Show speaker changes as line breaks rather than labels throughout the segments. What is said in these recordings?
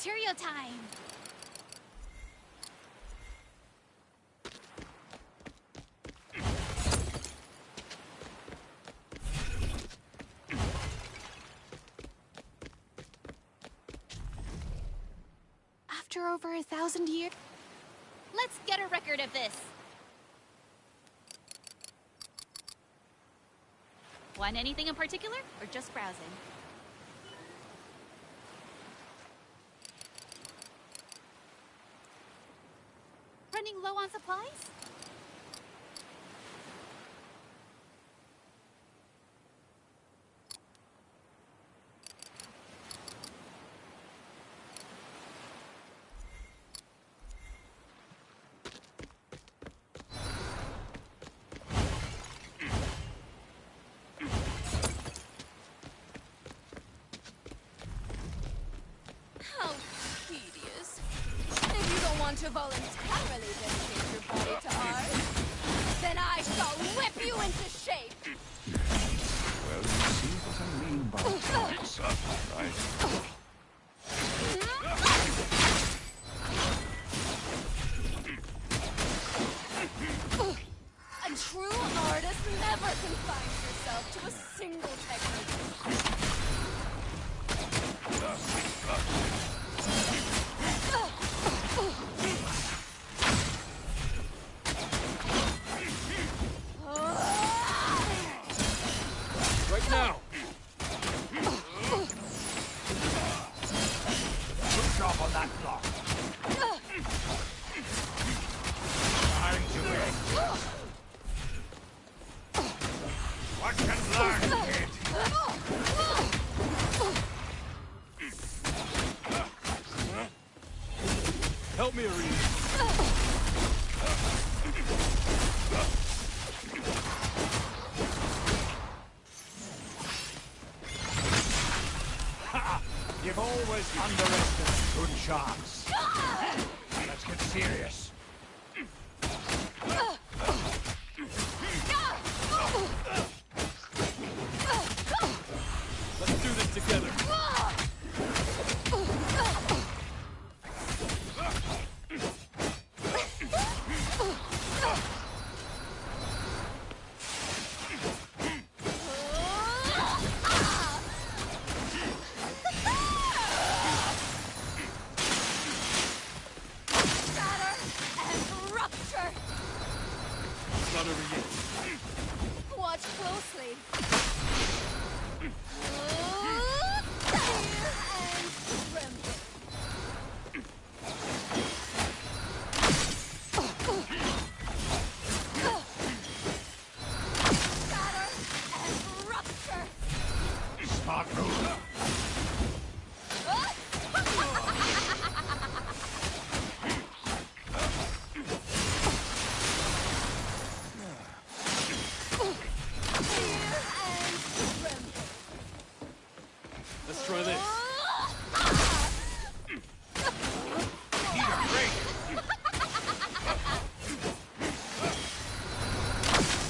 Materia time! After over 1,000 years... Let's get a record of this! Want anything in particular, or just browsing? Running low on supplies?
How tedious. If you don't want to voluntarily dedicate your body to art, then I shall whip you into shape.
Well, you see what I mean by parts, right?
A true artist never confines yourself to a single technique.
Right now!
Good job on that block. Time to win. Watch and learn, kid.
Help me, Arena.
You've always underestimated good sharks. Let's get serious.
Let's do this together. It's not over yet.
Watch closely. And tremble. Shatter and rupture.
Smart move.
Let's try this.
Need a break.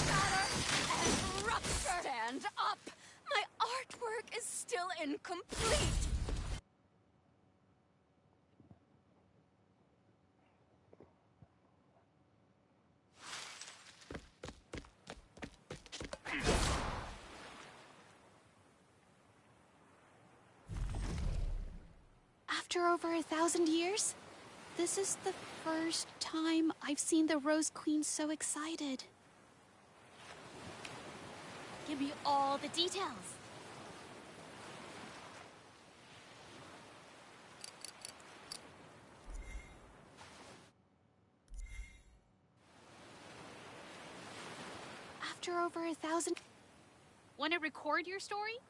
Shatter and rupture. Stand up. My artwork is still incomplete.
After over 1,000 years, this is the first time I've seen the Rose Queen so excited. Give me all the details. After over 1,000... Want to record your story?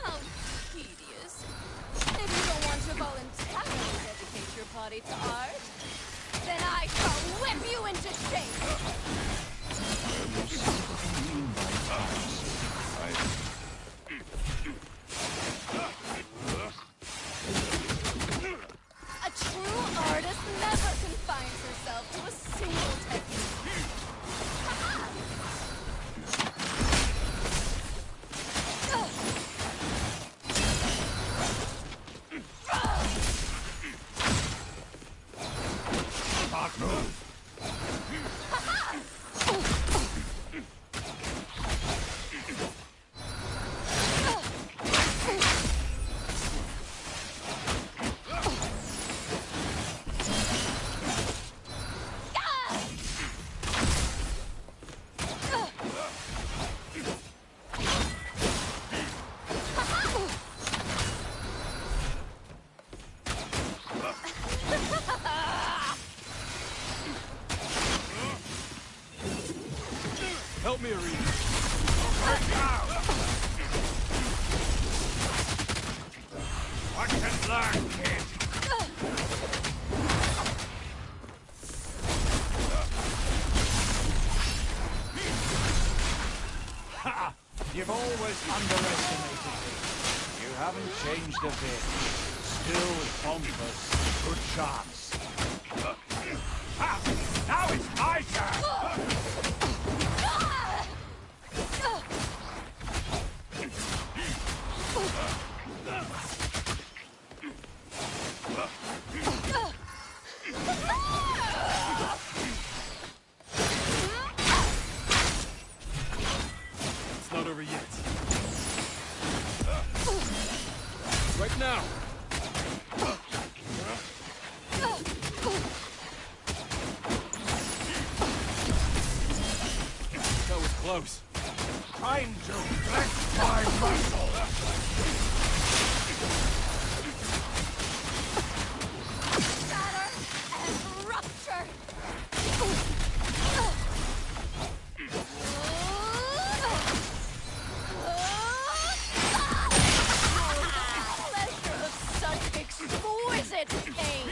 How tedious. If you don't want to voluntarily dedicate your body to art, then I shall whip you into shape.
Well, you see what I mean by times.
A true artist never confines herself to a single technique.
Smart move.
Help me, Arena.
Watch and learn, kid. Ha! You've always underestimated me. You haven't changed a bit. Still pompous. Good chance. Ha! Now it's my turn!
It's not over yet. Right now. That was close.
Time to flex my muscle!
Shatter and rupture! Pleasure of such exquisite pain!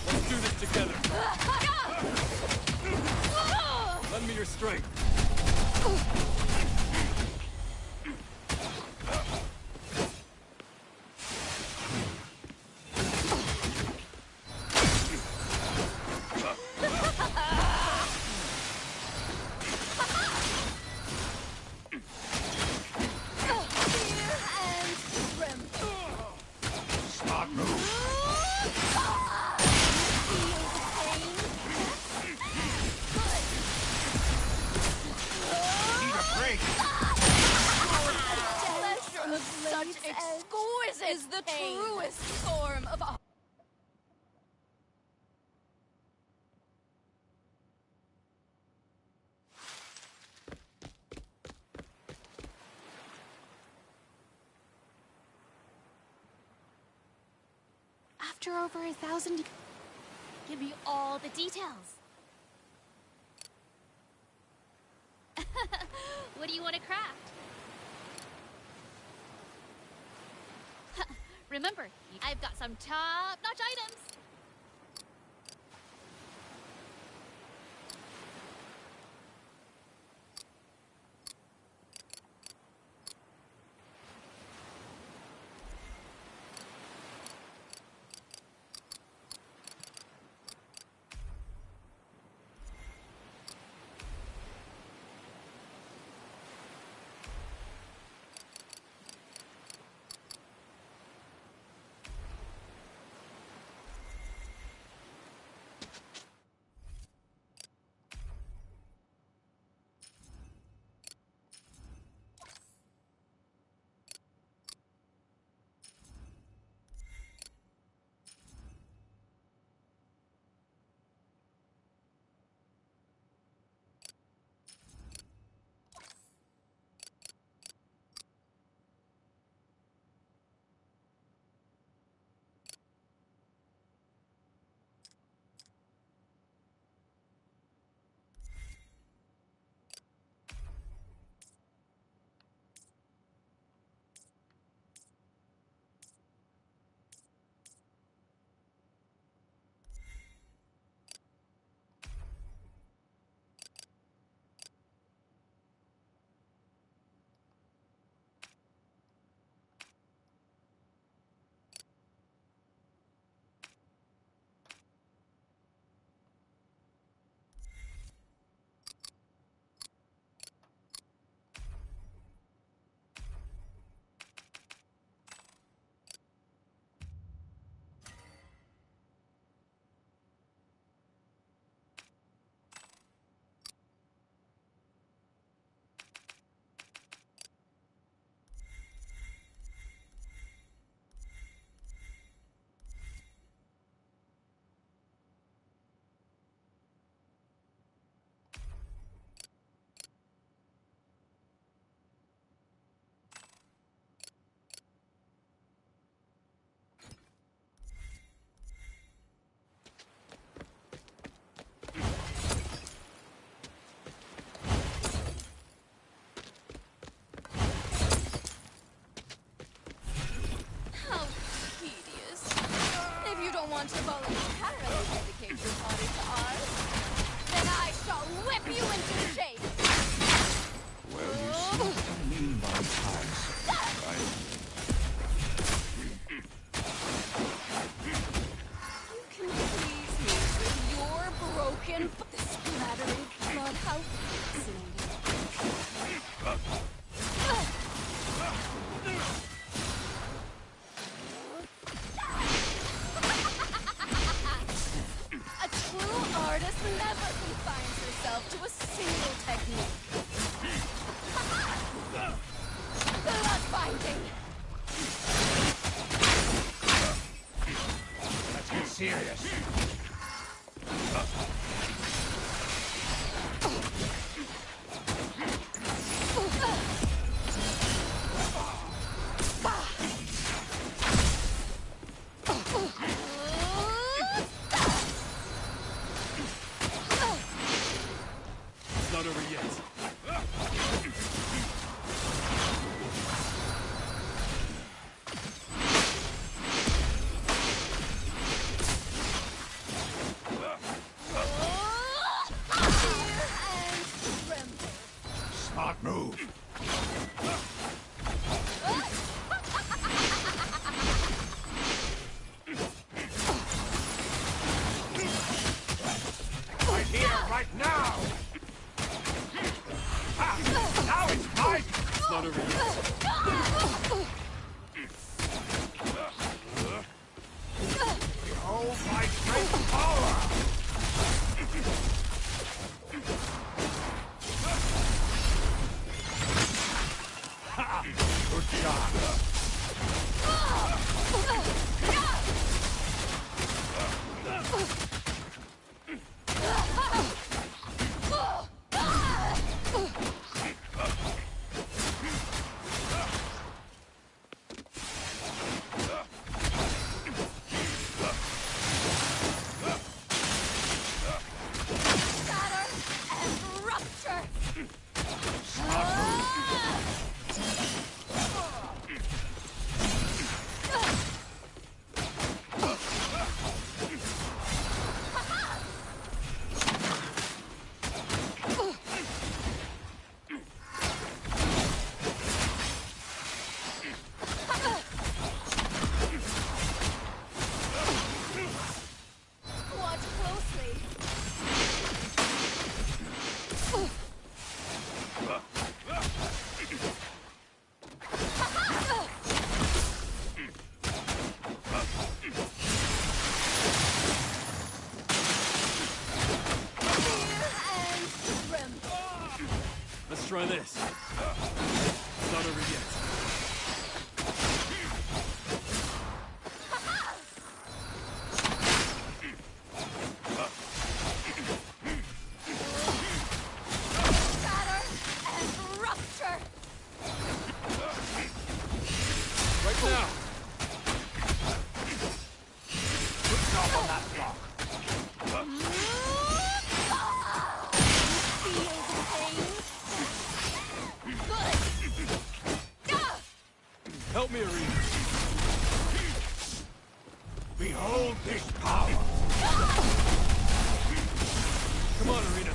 Let's do this together. Lend me your strength.
Fear and tremble.
Smart move!
Feel the pain? Good.
Need a break!
Pleasure of such exquisite is the truest form of art.
After over 1,000...
Give me all the details. What do you want to craft? Remember, I've got some top-notch items.
want to voluntarily dedicate your body to art, then I shall whip you into shape.
Well, you see what I mean by tiresome, right?
You can please me with your broken, the splattering blood. How fascinating. A true artist never confines herself to a single technique. Blood binding.
Let's get serious.
It's not over yet.
Smart move. Right here, right now! Ah, now it's mine!
It's not over yet.
Behold my great power! Ha! Good job.
Shatter and rupture. Watch closely. Fear and tremble.
Let's try this. It's not over yet.
Shatter and rupture.
Right now.
Good job on that block.
Feel the pain? Good.
Help me, Arena.
Behold this power!
Come on, Arena.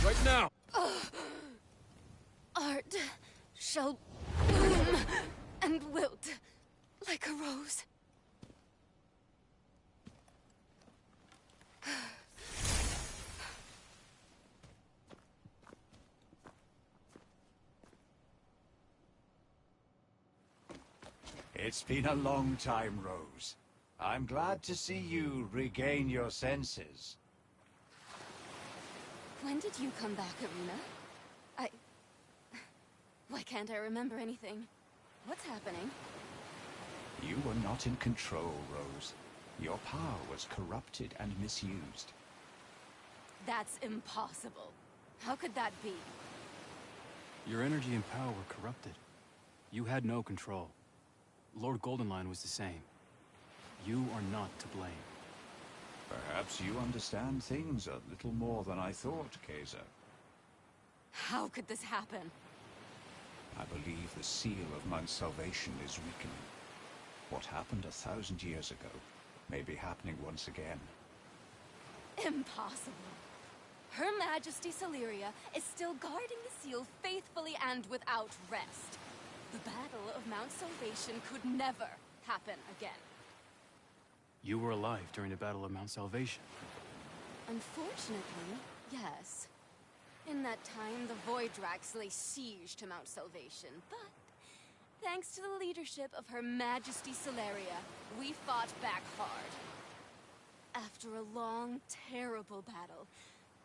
Right now.
Art shall bloom and wilt like a rose.
It's been a long time, Rose. I'm glad to see you regain your senses.
When did you come back, Arena? Why can't I remember anything? What's happening?
You were not in control, Rose. Your power was corrupted and misused.
That's impossible. How could that be?
Your energy and power were corrupted. You had no control. Lord Goldenline was the same. You are not to blame.
Perhaps you understand things a little more than I thought, Kaiser.
How could this happen?
I believe the seal of Mount Salvation is weakening. What happened 1,000 years ago may be happening once again.
Impossible. Her Majesty Celeria is still guarding the seal faithfully and without rest. The Battle of Mount Salvation could never happen again.
You were alive during the Battle of Mount Salvation.
Unfortunately, yes. In that time, the Voidrax lay siege to Mount Salvation, but thanks to the leadership of Her Majesty Celeria, we fought back hard. After a long, terrible battle,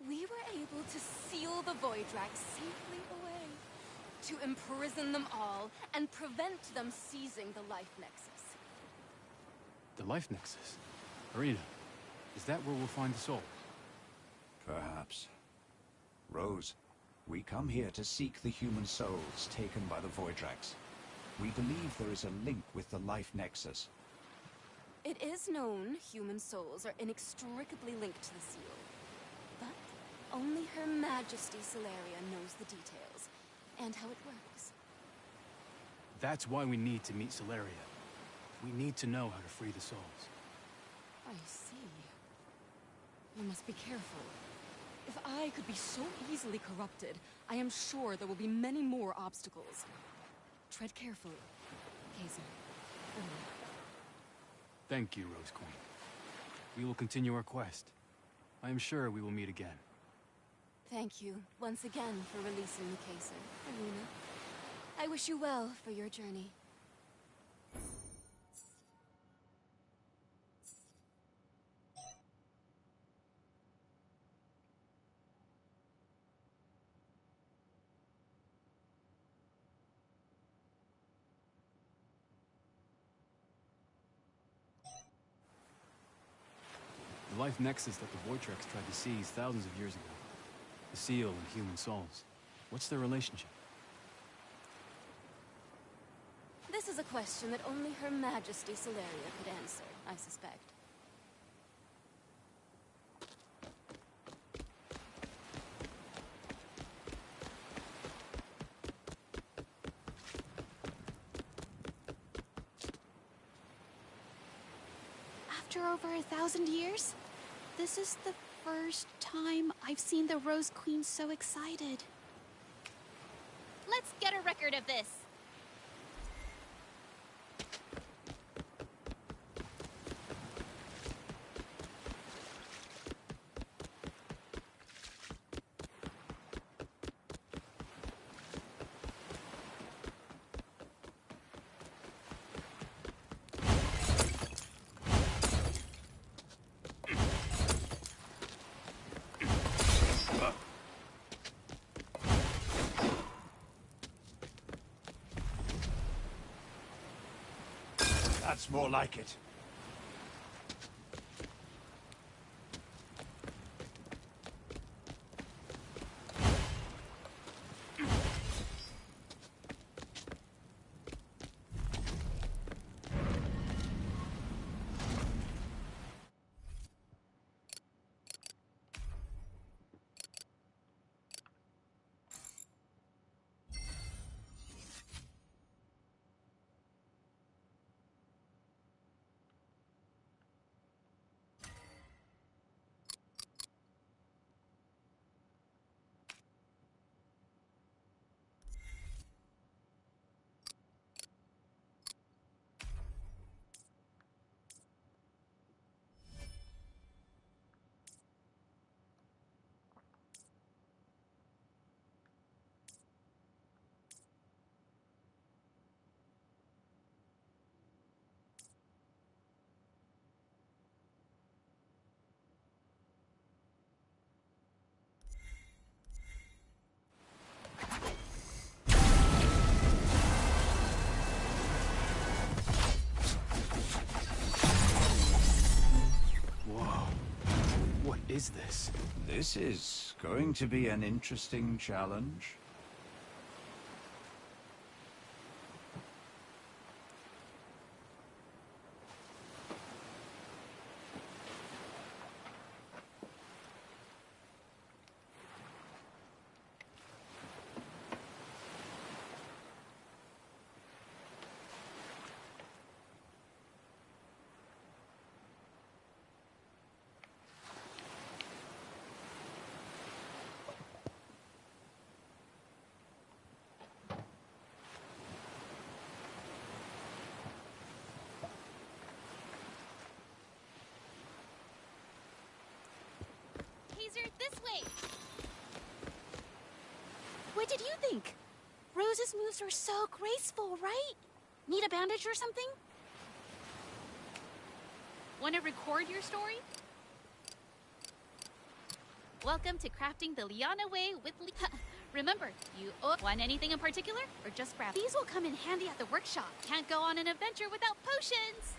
we were able to seal the Voidrax safely away, to imprison them all and prevent them seizing the Life Nexus.
The Life Nexus? Irina, is that where we'll find the soul?
Perhaps. Rose, we come here to seek the human souls taken by the Voidrax. We believe there is a link with the Life Nexus.
It is known human souls are inextricably linked to the seal. But only Her Majesty Celeria knows the details, and how it works.
That's why we need to meet Celeria. We need to know how to free the souls.
I see. You must be careful. If I could be so easily corrupted, I am sure there will be many more obstacles. Tread carefully, Kaiser.
Thank you, Rose Queen. We will continue our quest. I am sure we will meet again.
Thank you once again for releasing the Kaiser, Irina. I wish you well for your journey.
The Life Nexus that the Voidrax tried to seize thousands of years ago. The seal and human souls. What's their relationship?
This is a question that only Her Majesty Celeria could answer, I suspect.
After over 1,000 years, this is the first time I've seen the Rose Queen so excited.
Let's get a record of this.
That's more like it.
is this?
This is going to be an interesting challenge.
easier this way.
What did you think? Rose's moves are so graceful, right? Need a bandage or something?
Want to record your story? Welcome to crafting the Liana way with Remember, you want anything in particular, or just grab?
These will come in handy at the workshop.
Can't go on an adventure without potions.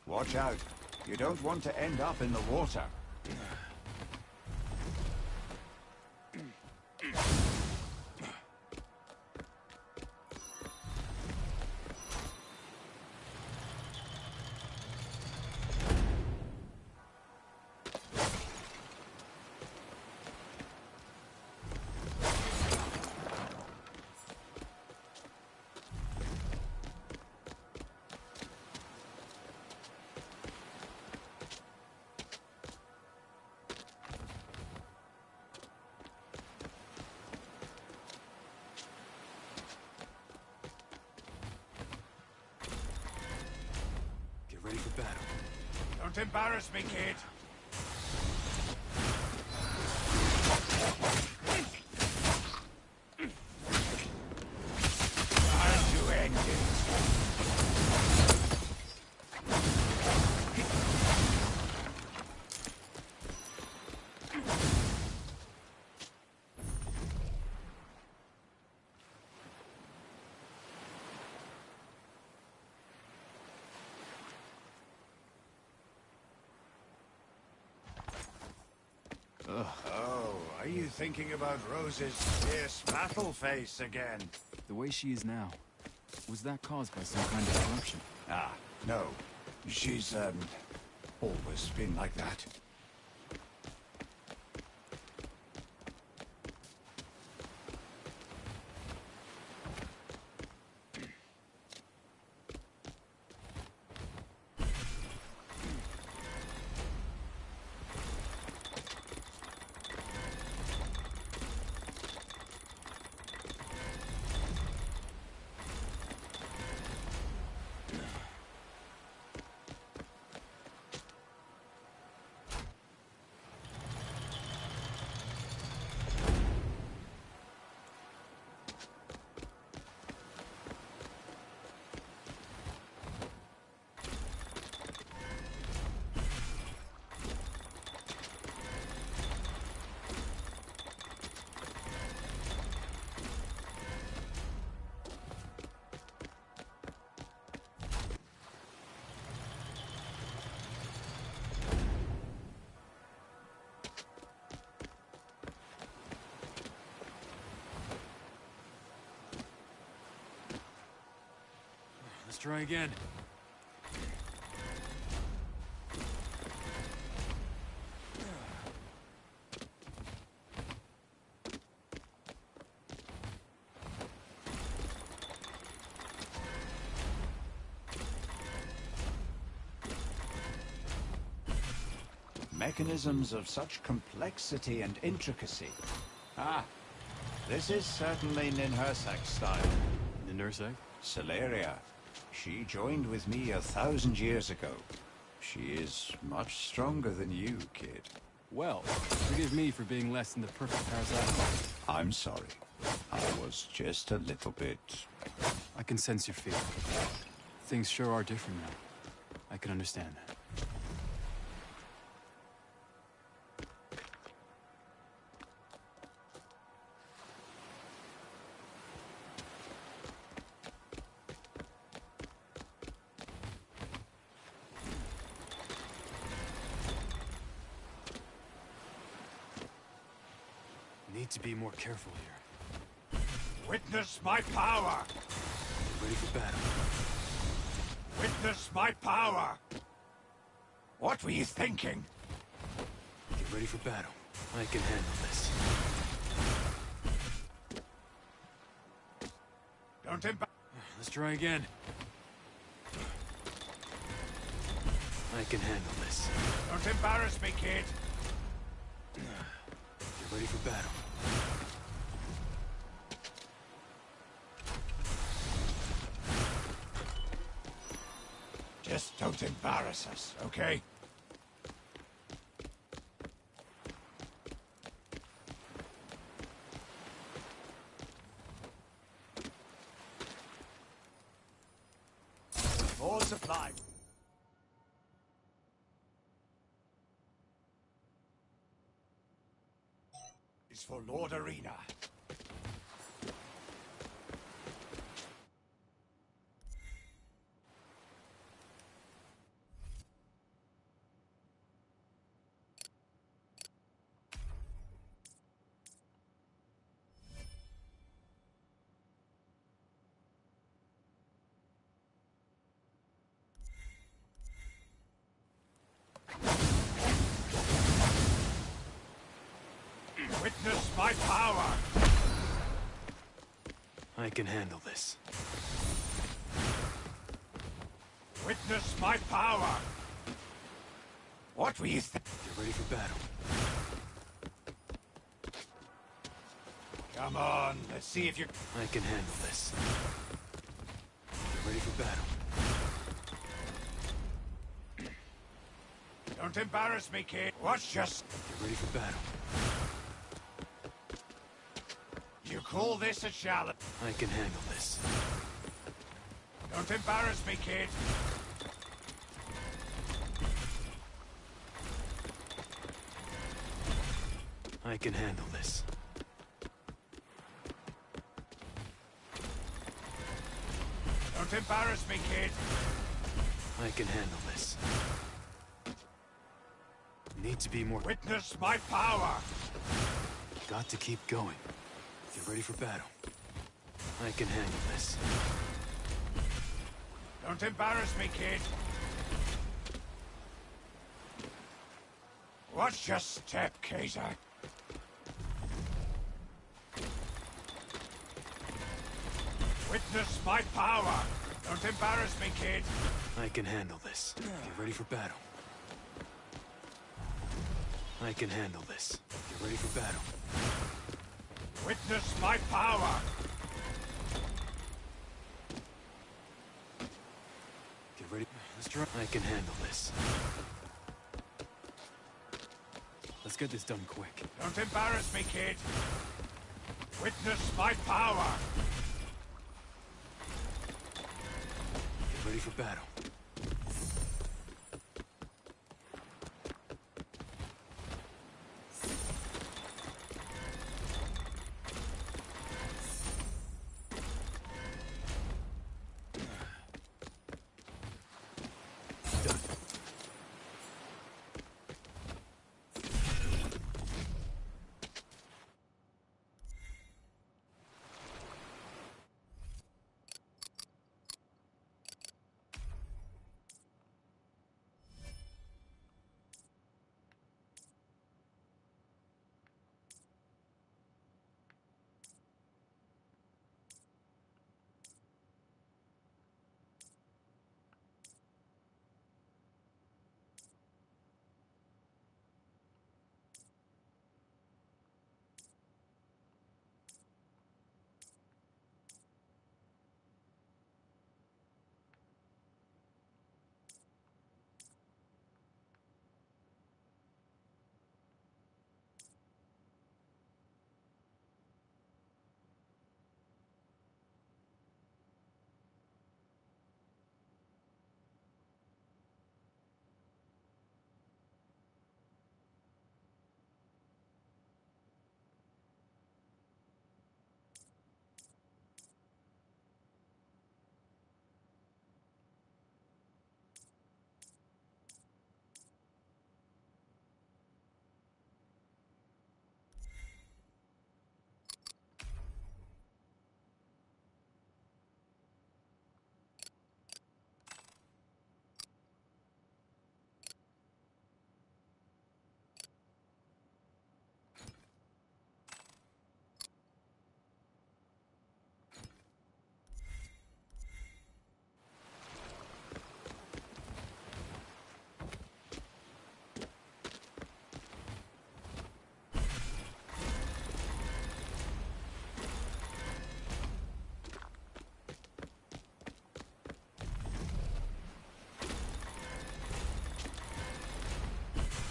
Watch out. You don't want to end up in the water.
Ready for battle.
Don't embarrass me, kid. Time to end it. Oh, are you thinking about Rose's fierce battle face again?
The way she is now, was that caused by some kind of corruption?
Ah, no. She's, always been like that.
Let's try again.
Mechanisms of such complexity and intricacy. Ah, this is certainly Ninhursag's style.
Ninhursag?
Celeria. She joined with me 1,000 years ago. She is much stronger than you, kid.
Well, forgive me for being less than the perfect parasite.
I'm sorry. I was just a little bit...
I can sense your fear. Things sure are different now. I can understand that. Need to be more careful here.
Witness my power!
Ready for battle.
Witness my power! What were you thinking?
Get ready for battle. I can handle this.
Don't
Let's try again. I can handle this.
Don't embarrass me, kid!
Get ready for battle.
Just don't embarrass us, okay? More supply. Is for Lord Arena. Witness my power!
I can handle this.
Witness my power! What were you
Get ready for battle.
Come on, let's see if you...
I can handle this. Get ready for battle.
Don't embarrass me, kid. Watch just...
Get ready for battle.
You call this a challenge?
I can handle this.
Don't embarrass me, kid.
I can handle this.
Don't embarrass me, kid.
I can handle this. Need to be more...
Witness my power!
Got to keep going. Get ready for battle. I can handle this.
Don't embarrass me, kid. Watch your step, Kaiser. Witness my power! Don't embarrass me, kid.
I can handle this. Get ready for battle. I can handle this. Get ready for battle.
Witness my power!
Get ready. Let's try. I can handle this. Let's get this done quick.
Don't embarrass me, kid. Witness my power!
Get ready for battle.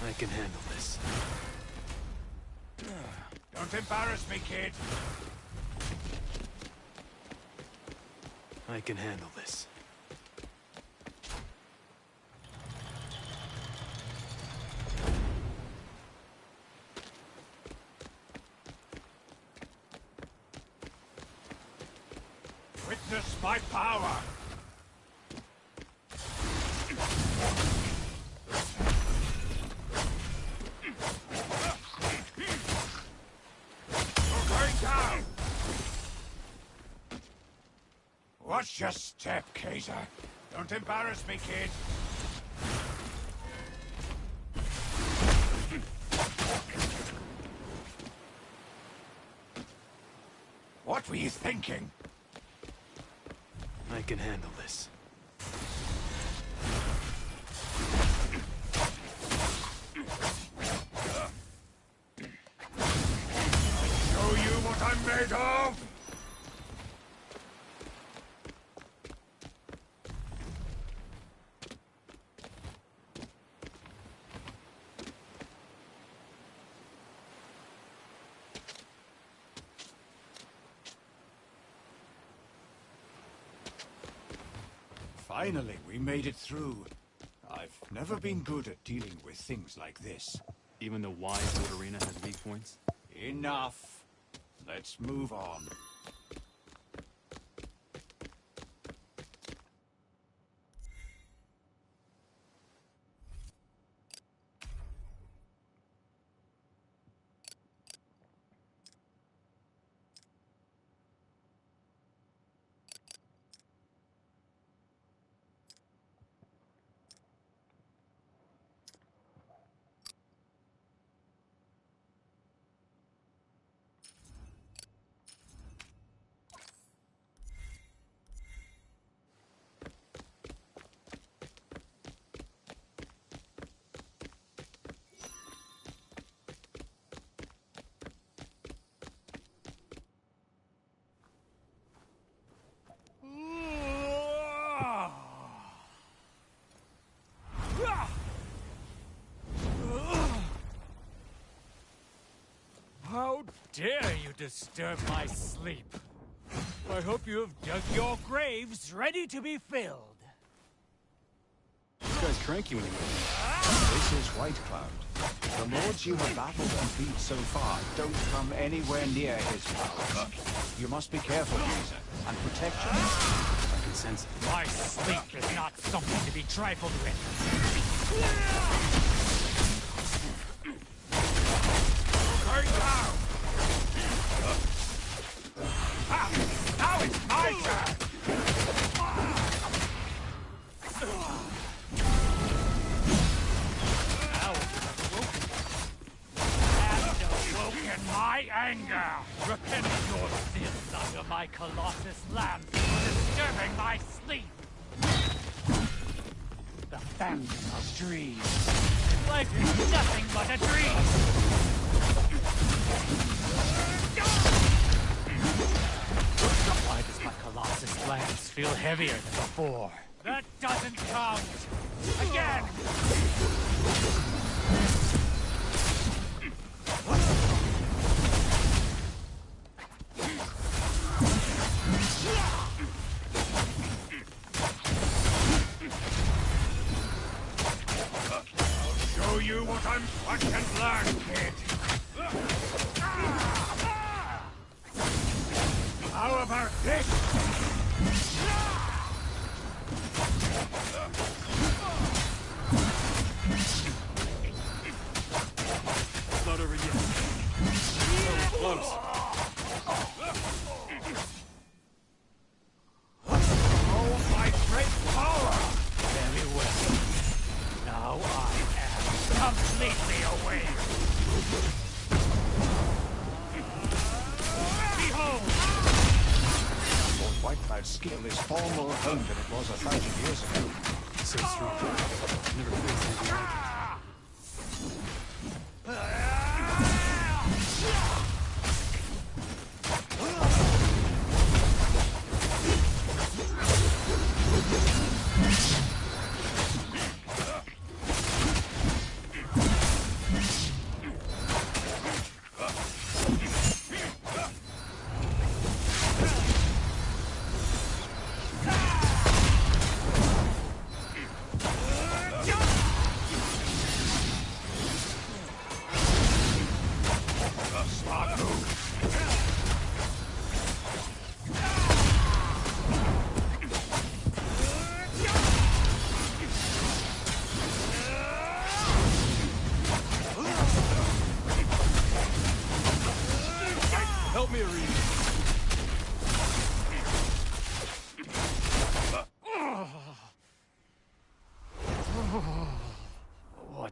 I can handle this.
Don't embarrass me, kid.
I can handle this.
Witness my power! You're going down! Watch your step, Kaiser. Don't embarrass me, kid. What were you thinking?
I can handle this.
Show you what I'm made of! Finally, we made it through. I've never been good at dealing with things like this.
Even the wise Wood Arena has weak points?
Enough. Let's move on.
How dare you disturb my sleep? I hope you have dug your graves ready to be filled.
This guy's cranky when he moves.
This is White Cloud. The lords you have battled and beat so far don't come anywhere near his powers. You must be careful, Caesar, and protect yourself.
I can sense it.
My sleep is not something to be trifled with.
Hurry down! Now it's my turn!
Now you have awoken my anger. Repent of your sins under my Colossus lamp for disturbing my sleep. The phantom of dreams. Life is nothing but a dream. Why does my Colossus lance feel heavier than before? That doesn't count! Again!
Show you what I'm watch and learn, kid. How about this?
It's not over yet. So close.
Oh, my great power!
Very well. Now I am completely awake. Behold!
Lord White Cloud's skill is far more honed than it was 1,000 years ago.
So strong. Never faced anything like it.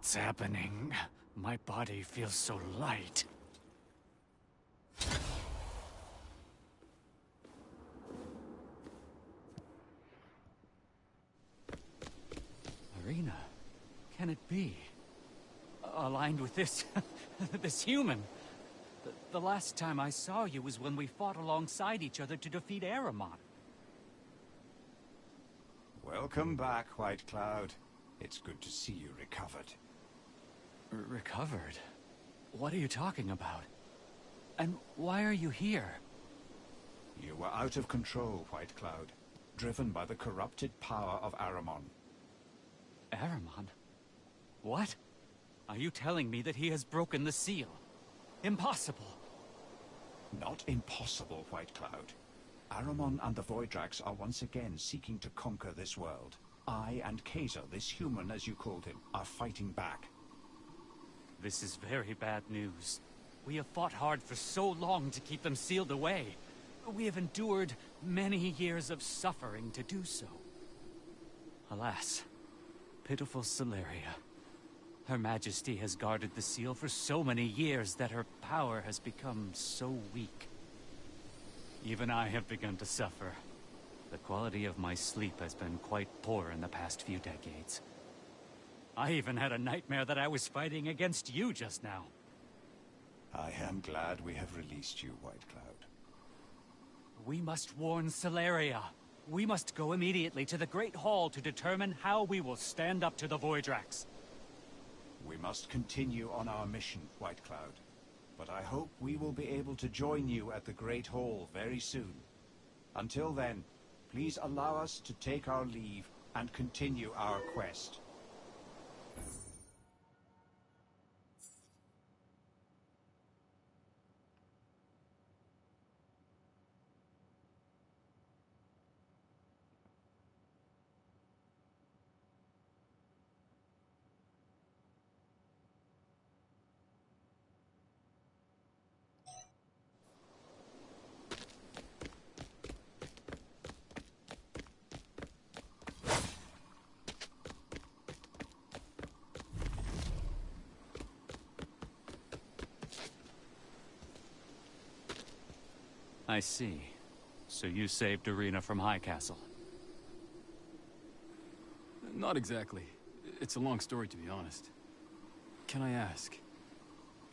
What's happening? My body feels so light. Arena? Can it be? Aligned with this... this human? The last time I saw you was when we fought alongside each other to defeat Aramon.
Welcome back, White Cloud. It's good to see you recovered.
Recovered? What are you talking about? And why are you here?
You were out of control, White Cloud, driven by the corrupted power of Aramon.
Aramon? What? Are you telling me that he has broken the seal? Impossible!
Not impossible, White Cloud. Aramon and the Voidrax are once again seeking to conquer this world. I and Kaiser, this human as you called him, are fighting back.
This is very bad news. We have fought hard for so long to keep them sealed away. We have endured many years of suffering to do so. Alas, pitiful Celeria. Her Majesty has guarded the seal for so many years that her power has become so weak. Even I have begun to suffer. The quality of my sleep has been quite poor in the past few decades. I even had a nightmare that I was fighting against you just now.
I am glad we have released you, White Cloud.
We must warn Celeria. We must go immediately to the Great Hall to determine how we will stand up to the Voidrax.
We must continue on our mission, White Cloud. But I hope we will be able to join you at the Great Hall very soon. Until then, please allow us to take our leave and continue our quest.
I see. So you saved Arena from High Castle.
Not exactly. It's a long story, to be honest. Can I ask,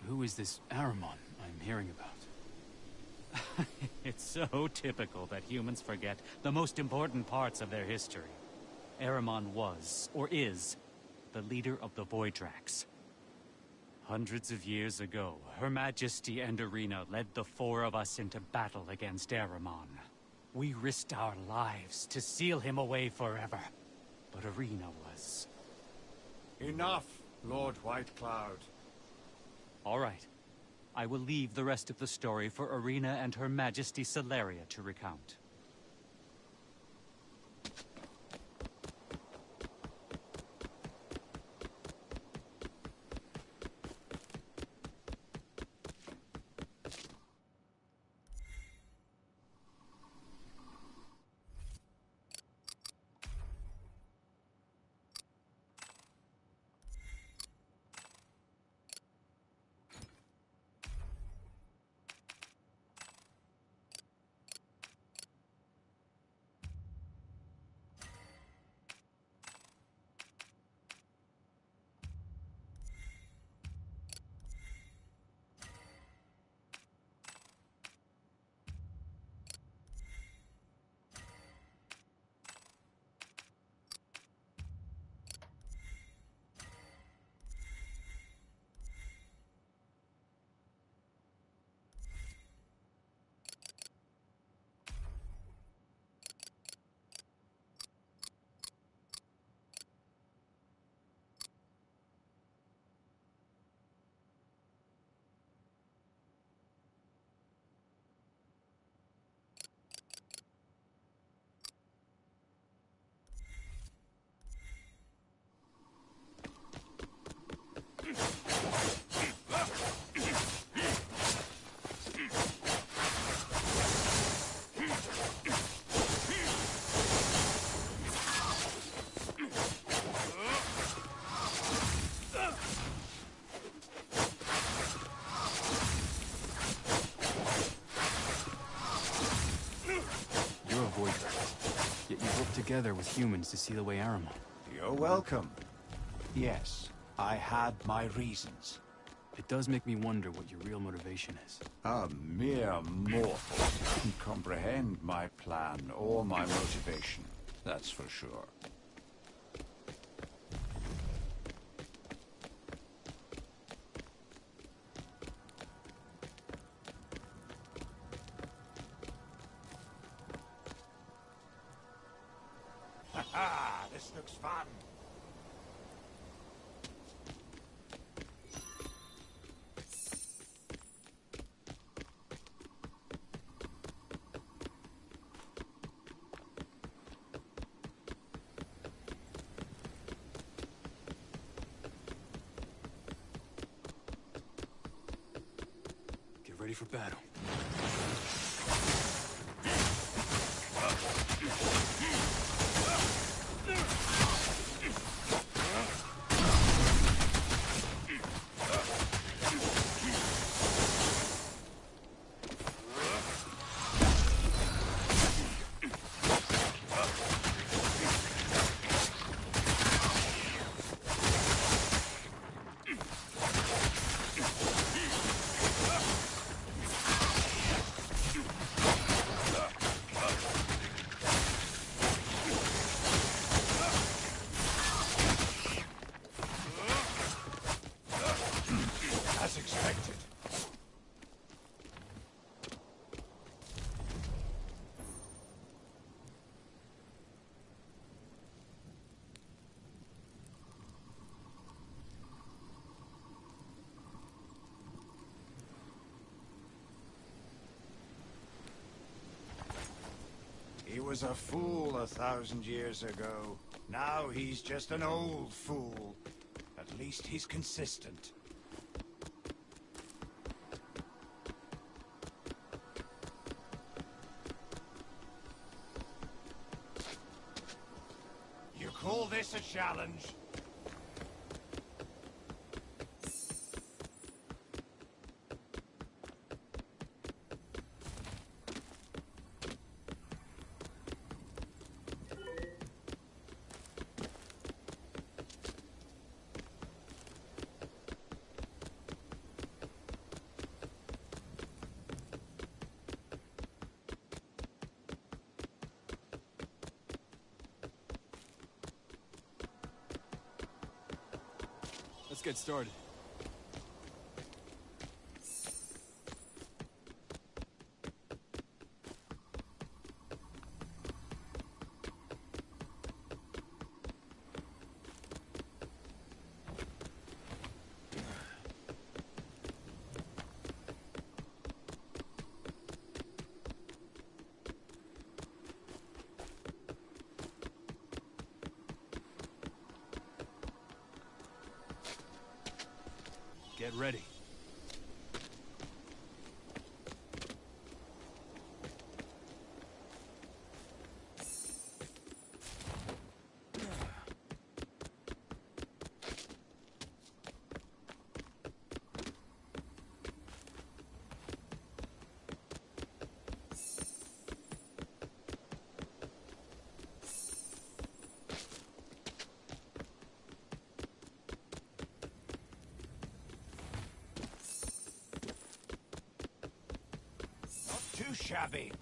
who is this Aramon I'm hearing about?
It's so typical that humans forget the most important parts of their history. Aramon was, or is, the leader of the Voidrax. Hundreds of years ago, Her Majesty and Arena led the four of us into battle against Aramon. We risked our lives to seal him away forever. But Arena was...
Enough, Lord White Cloud.
All right. I will leave the rest of the story for Arena and Her Majesty Celeria to recount.
together with humans to seal away Aramon.
You're welcome. Yes, I had my reasons.
It does make me wonder what your real motivation is.
A mere mortal couldn't comprehend my plan or my motivation, that's for sure. Ha! This looks fun.
Get ready for battle.
As expected. He was a fool 1,000 years ago. Now he's just an old fool. At least he's consistent. You call this a challenge?
Let's get started. Get ready.
Too shabby.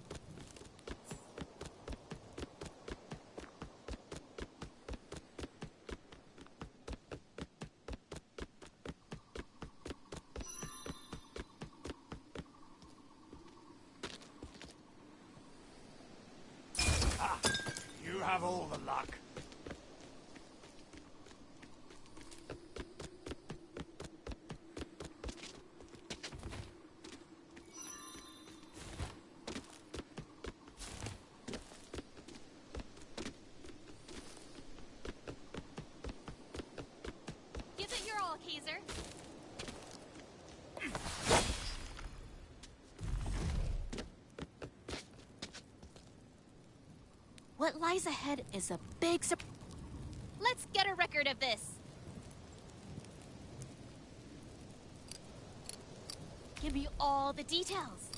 Ah, you have all the luck.
Give it your all, Kaiser.
What lies ahead is a big surprise.
Let's get a record of this. Give me all the details.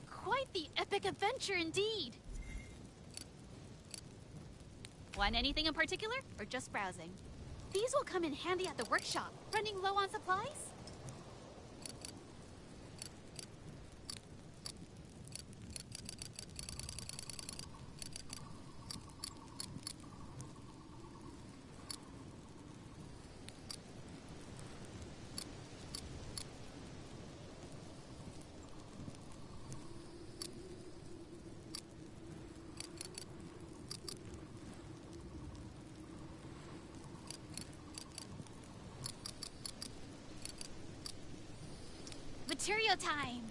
Quite the epic adventure indeed. Want anything in particular, or just browsing? These will come in handy at the workshop. Running low on supplies? Material time!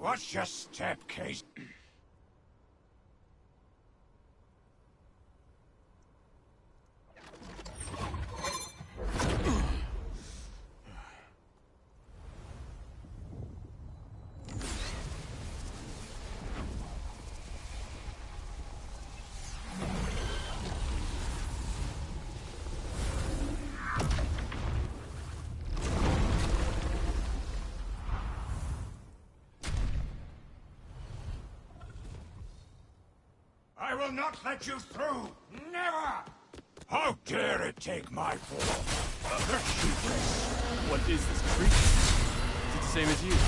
Watch your step, Case. I will not let you through! Never! How dare it take my form? The sheepless!
What is this creature? Is it the same as you?
Your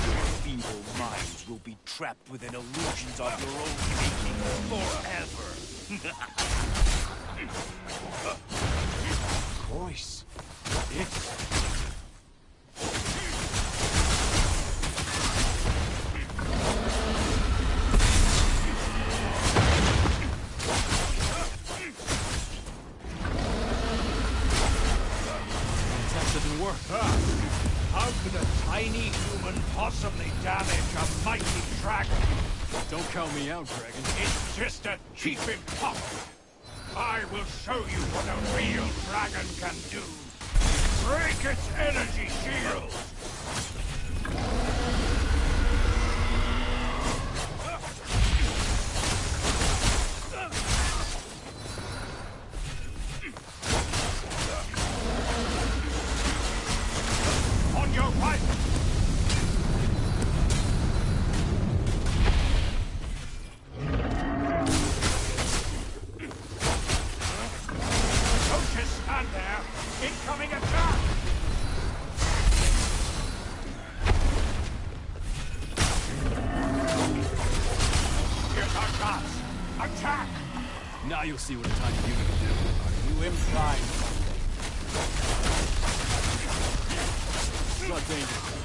feeble minds will be trapped within illusions of your own making forever.
Voice. It's... How could a tiny human possibly damage a mighty dragon?
Don't count me out, Dragon.
It's just a cheap imposter. I will show you what a real dragon can do. Break its energy shield! On your right! Don't just stand there! Incoming attack! Here's our chance! Attack!
Now you'll see what a tiny human can do.
You implying
It's not dangerous.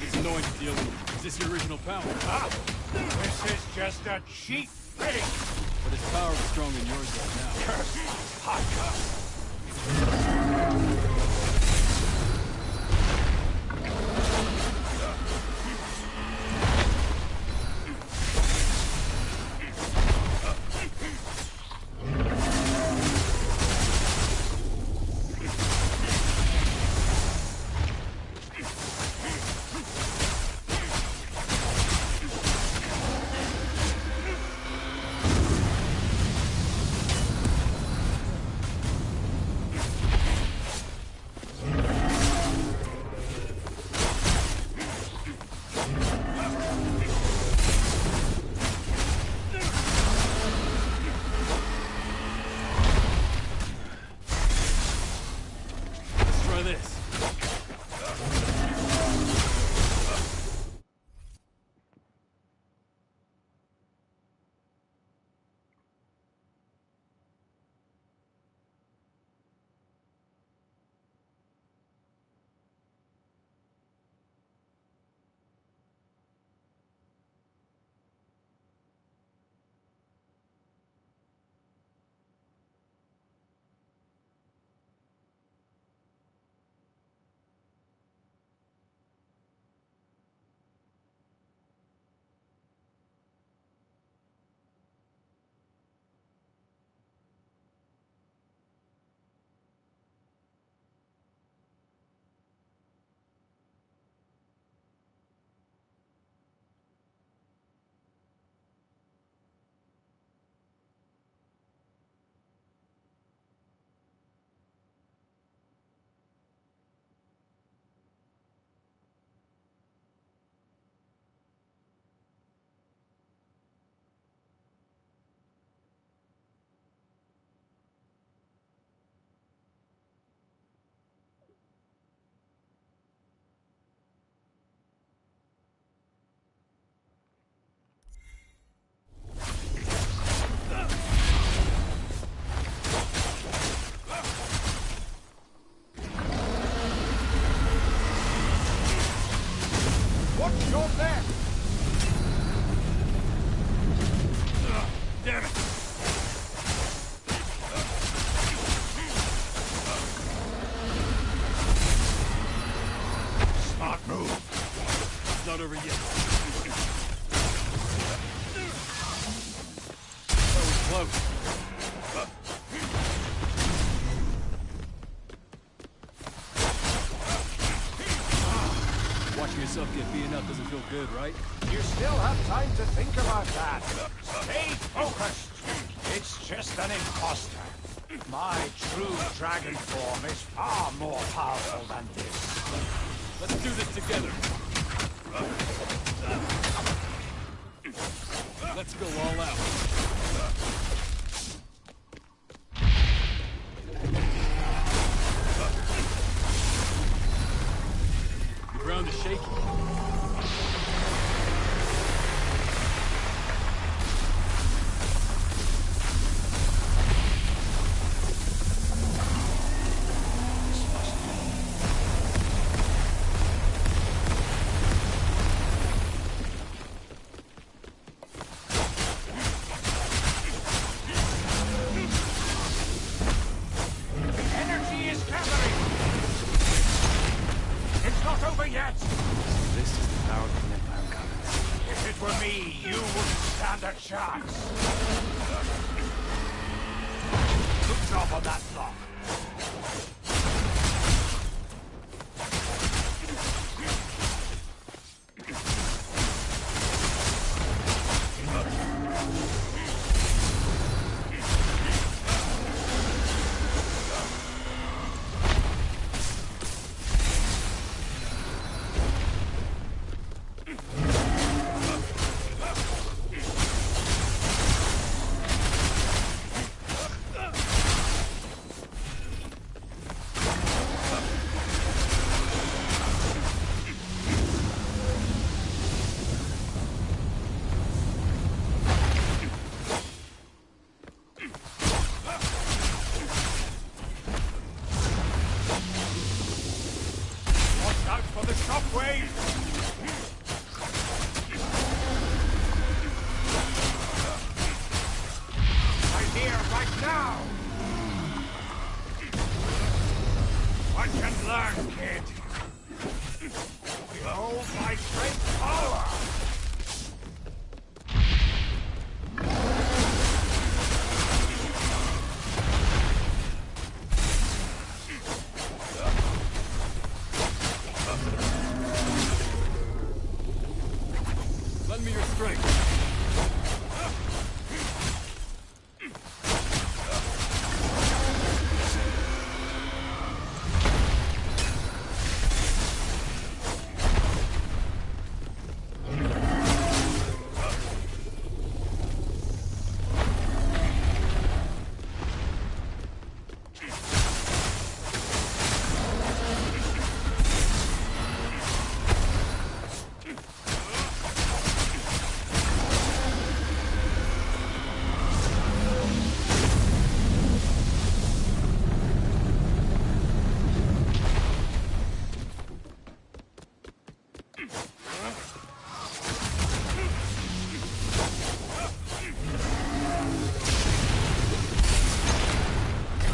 It's annoying to deal with. Is this your original power?
Ah, this is just a cheap thing!
But its power is stronger than yours right now.
Curse my hot
over yet. That was close. Watching yourself get beaten up doesn't feel good, right?
You still have time to think about that. Stay focused. It's just an imposter. My true dragon form is far more powerful than this.
Let's do this together. Let's go all out. The ground is shaking.
Energy is gathering. It's not over yet.
This is the power of the Empire Covenants.
If it were me, you wouldn't stand a chance. Good job on that block. Watch out for the shockwave! I'm here right now! Watch and learn, kid! Behold my great power!
Lend me your strength.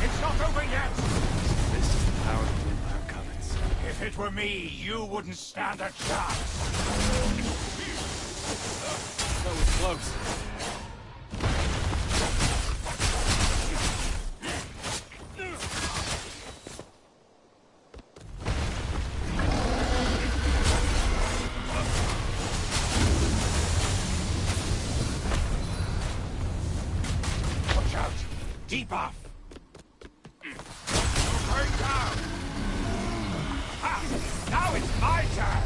It's not over yet!
This is the power of the Empire Covenants.
If it were me, you wouldn't stand a chance!
That was close.
Watch out! Debuff! Going down! Ah! Now it's my turn!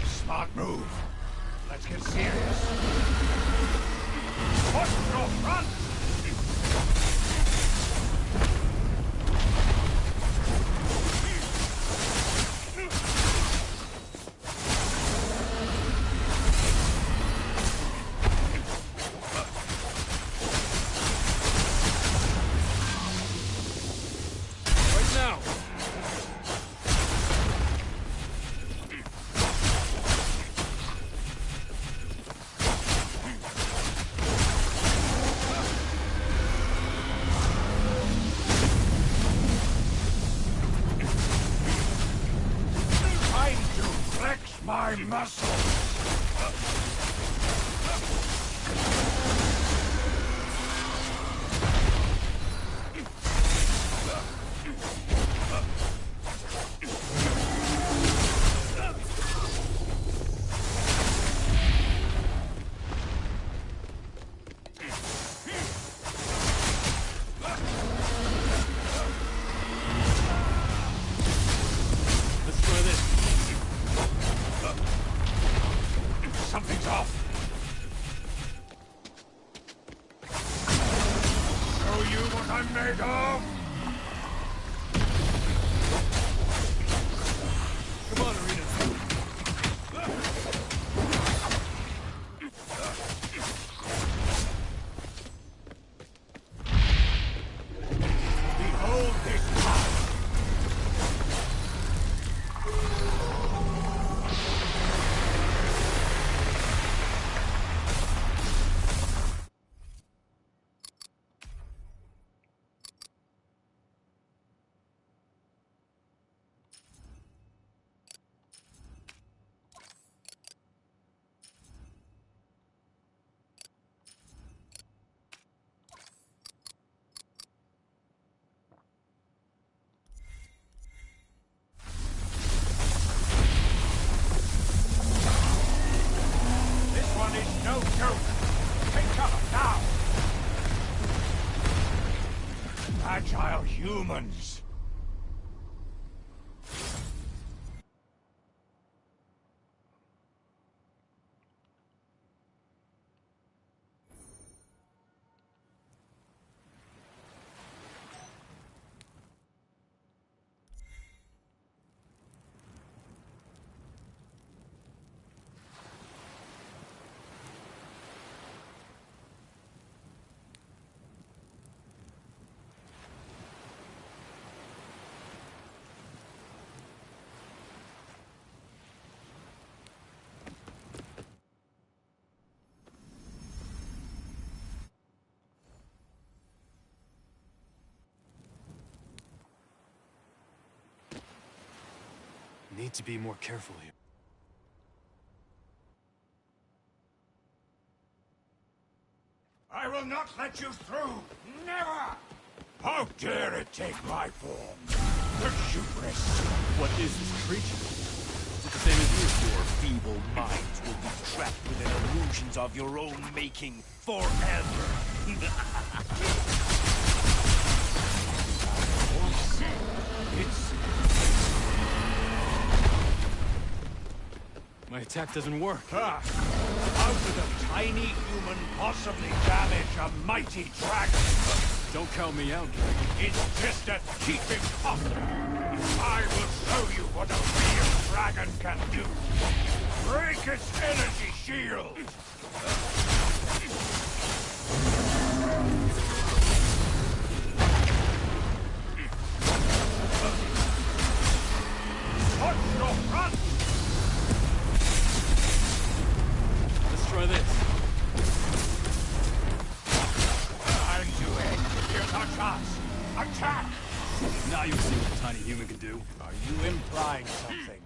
Smart move. Let's get serious. Push your front!
Right now.
Something's off. Show you what I'm made of.
Come on, Arena.
Behold this power. No joke! Take cover, now! Agile humans!
Need to be more careful here.
I will not let you through! Never! How dare it take my form? The hubris!
What is this creature? Is it the same as you?
Your feeble minds will be trapped within illusions of your own making forever.
It's...
My attack doesn't work.
How could a tiny human possibly damage a mighty dragon?
Don't count me out, Dragon.
It's just a teething possible. I will show you what a real dragon can do. Break its energy shield. Watch your front!
Let's try this.
I'll do it. Here's our chance. Attack!
Now you'll see what a tiny human can do.
Are you implying something?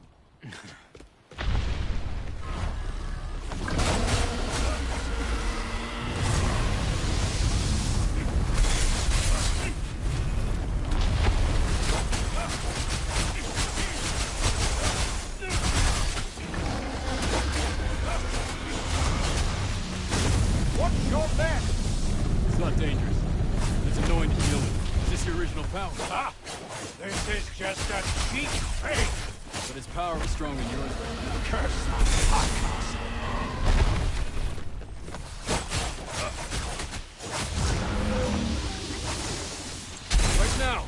What's your bet?
It's not dangerous. It's annoying to deal with. Is this your original power?
Ah, this is just a cheap fake.
But his power is stronger than yours right now.
Curse that podcast.
Right now!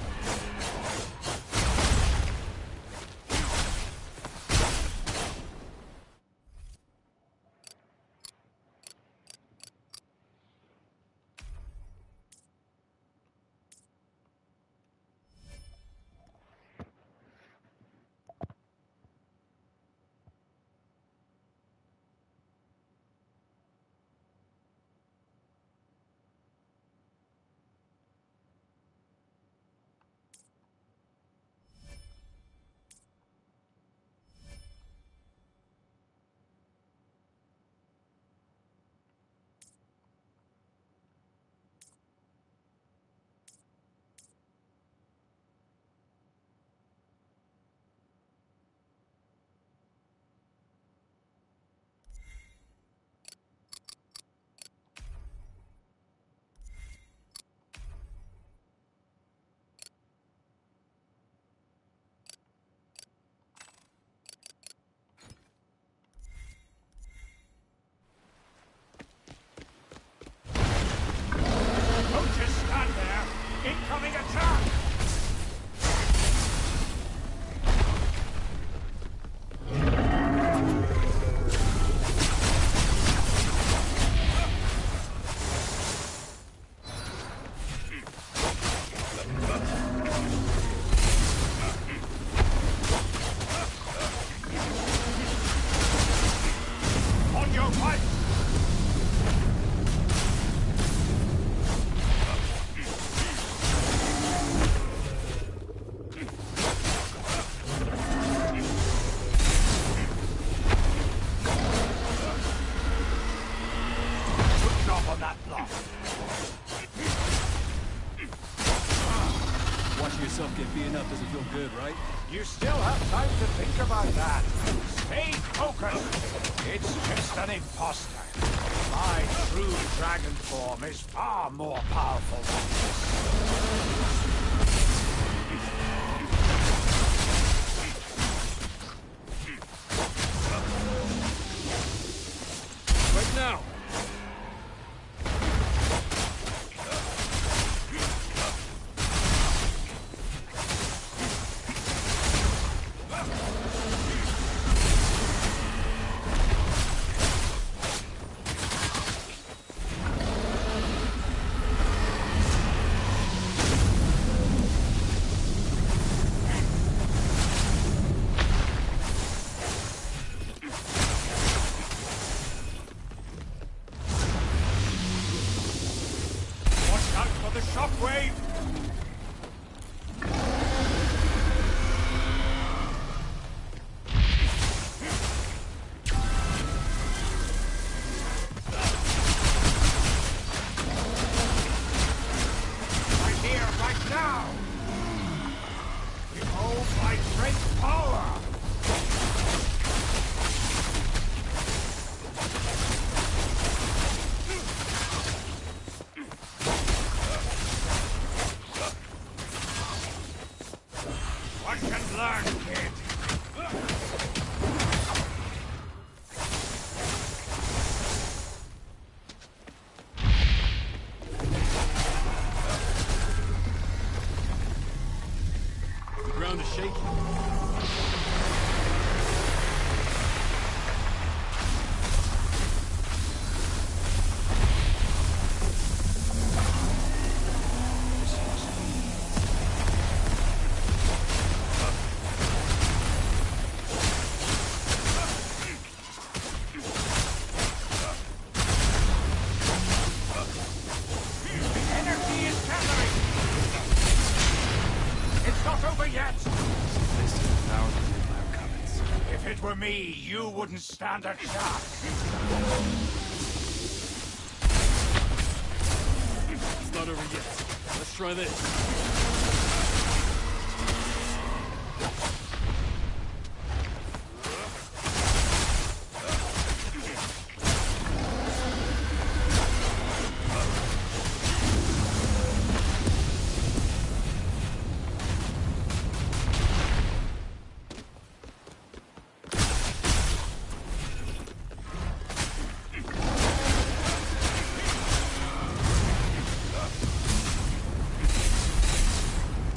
fight! Good job on that block.
Watching yourself get beaten up doesn't feel good, right?
You still have time to think about that. Stay focused. It's just an imposter. My true dragon form is far more powerful than this.
Right now!
Watch out for the shockwave! Right here, right now! Behold my great power! Watch and learn, kid!
The ground is shaking.
Energy is gathering! It's not over yet!
This is the power of the Empire comets.
If it were me, you wouldn't stand a chance.
It's not over yet. Let's try this.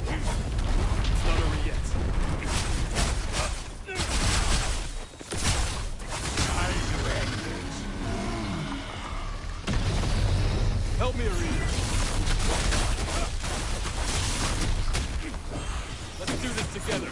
It's not over yet.
Time to end it.
Help me, Arena. Let's do this together.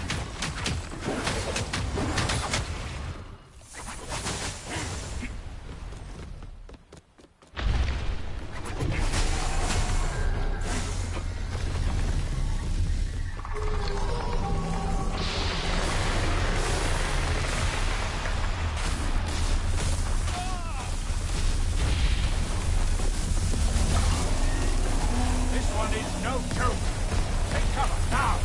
This one is no joke. Take cover now.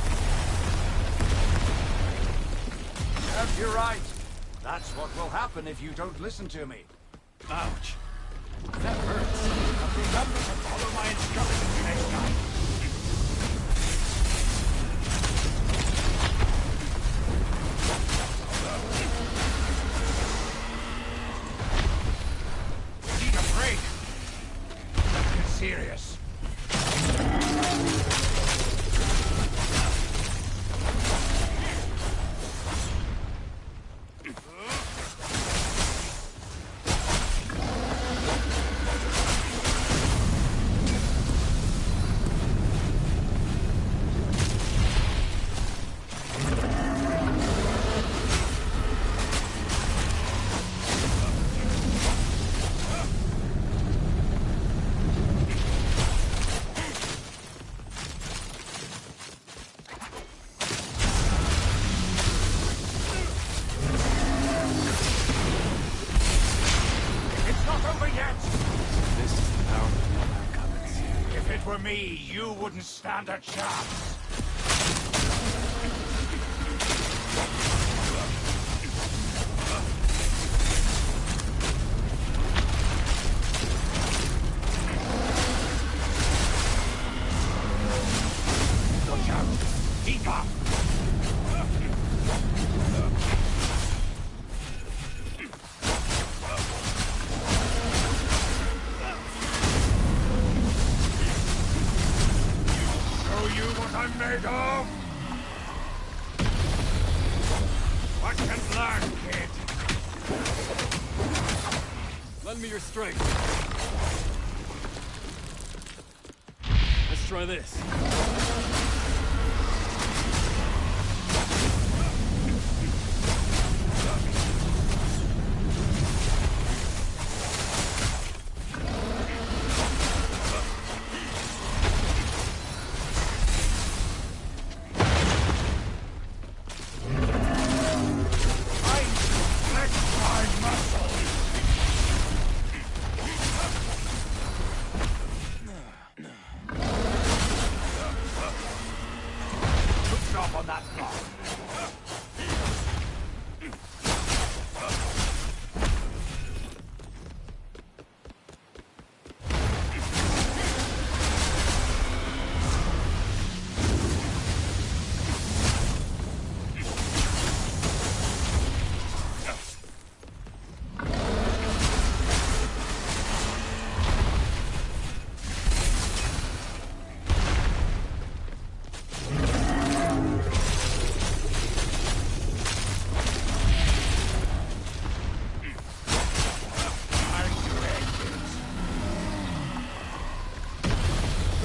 Serves you right. That's what will happen if you don't listen to me.
Ouch. That hurts.
But remember to follow my instructions next time. We need a break. Let's get serious. over yet!
This is the power of the Black Covens.
If it were me, you wouldn't stand a chance! Look out! Keep up! Show you what I'm made of! Watch and learn, kid!
Lend me your strength. Let's try this.
I flex my muscles! Good job on that block.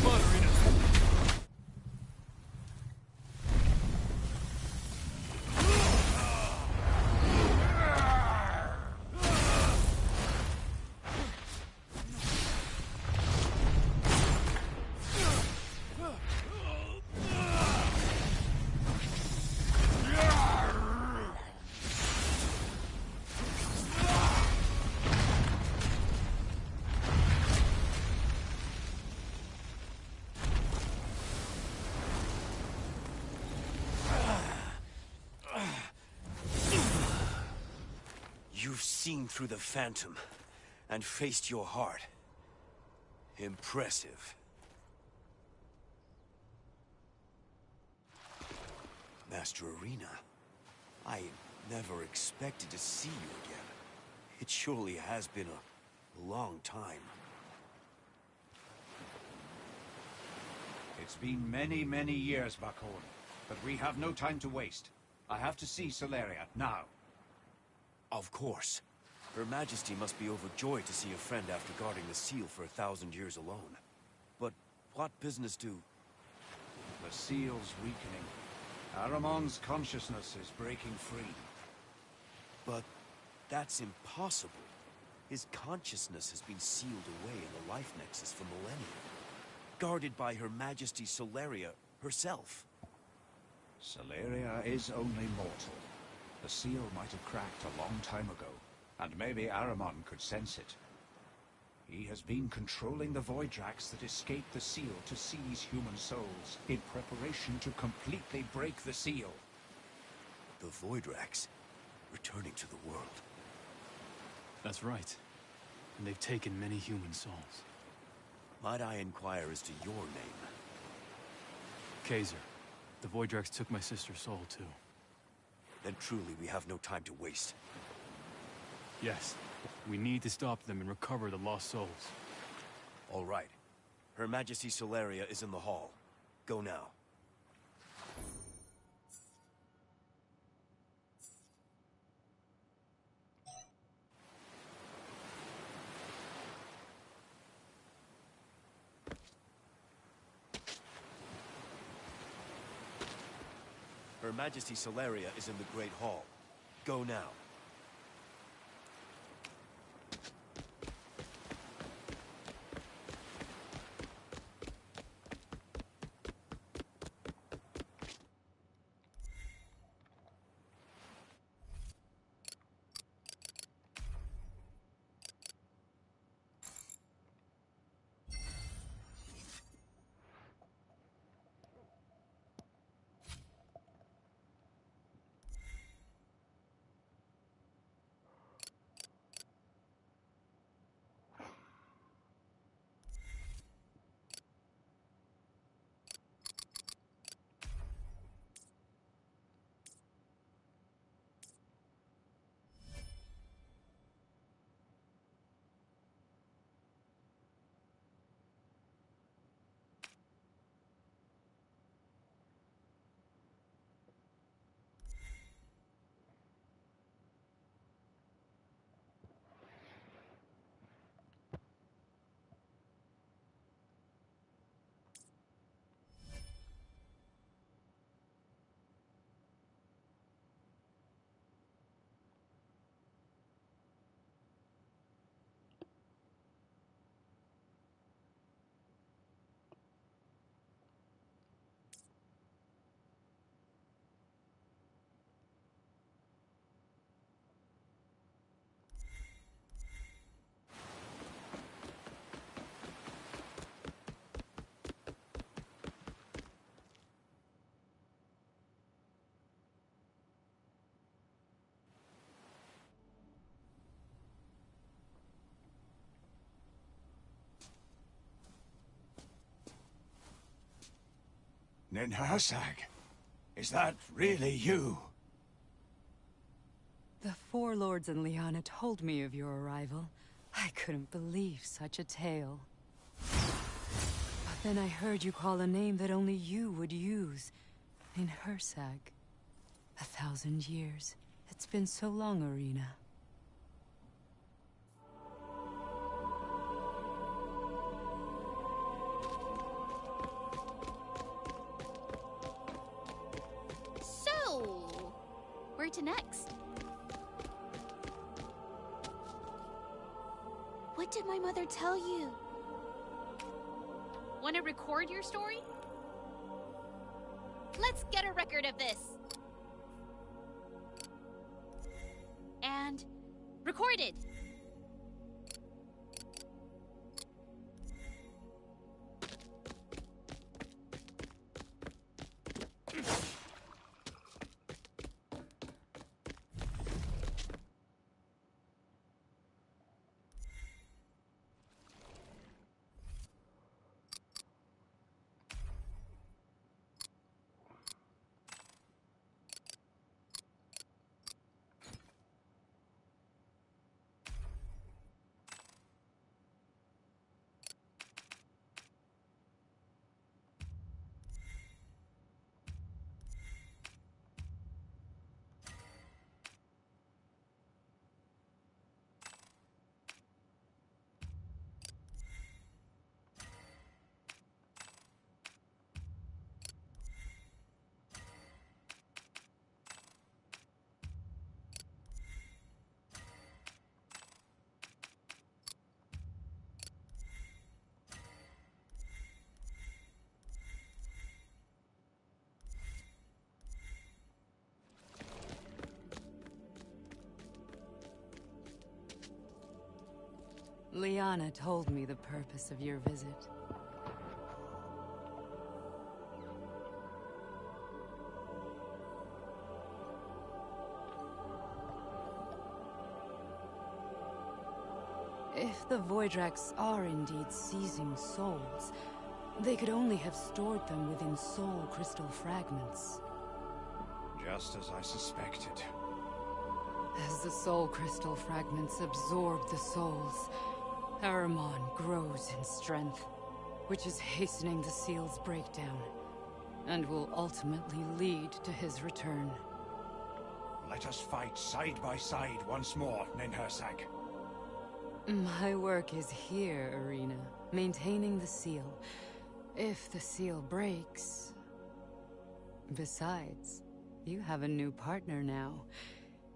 Come on, Arena.
You've seen through the Phantom and faced your heart. Impressive. Master Arena, I never expected to see you again. It surely has been a long time.
It's been many, many years, Buckhorn, but we have no time to waste. I have to see Solaria, now.
Of course. Her Majesty must be overjoyed to see a friend after guarding the seal for 1,000 years alone. But what business do...
The seal's weakening. Aramon's consciousness is breaking free.
But that's impossible. His consciousness has been sealed away in the Life Nexus for millennia. Guarded by Her Majesty Solaria herself.
Solaria is only mortal. The seal might have cracked a long time ago, and maybe Aramon could sense it. He has been controlling the Voidrax that escaped the seal to seize human souls, in preparation to completely break the seal.
The Voidrax, returning to the world.
That's right. And they've taken many human souls.
Might I inquire as to your name?
Kaiser. The Voidrax took my sister's soul, too.
Then truly we have no time to waste.
Yes. We need to stop them and recover the lost souls.
All right. Her Majesty Solaria is in the hall. Go now. Her Majesty Solaria is in the Great Hall. Go now.
Ninhursag, is that really you?
The four lords in Liana told me of your arrival. I couldn't believe such a tale. But then I heard you call a name that only you would use. Ninhursag. 1,000 years. It's been so long, Arena.
So, where to next?
What did my mother tell you?
Want to record your story? Let's get a record of this. And recorded.
Liana told me the purpose of your visit. If the Voidraks are indeed seizing souls, they could only have stored them within soul crystal fragments.
Just as I suspected.
As the soul crystal fragments absorb the souls, Aramon grows in strength, which is hastening the seal's breakdown, and will ultimately lead to his return.
Let us fight side by side once more, Ninhursag.
My work is here, Arena, maintaining the seal. If the seal breaks... Besides, you have a new partner now.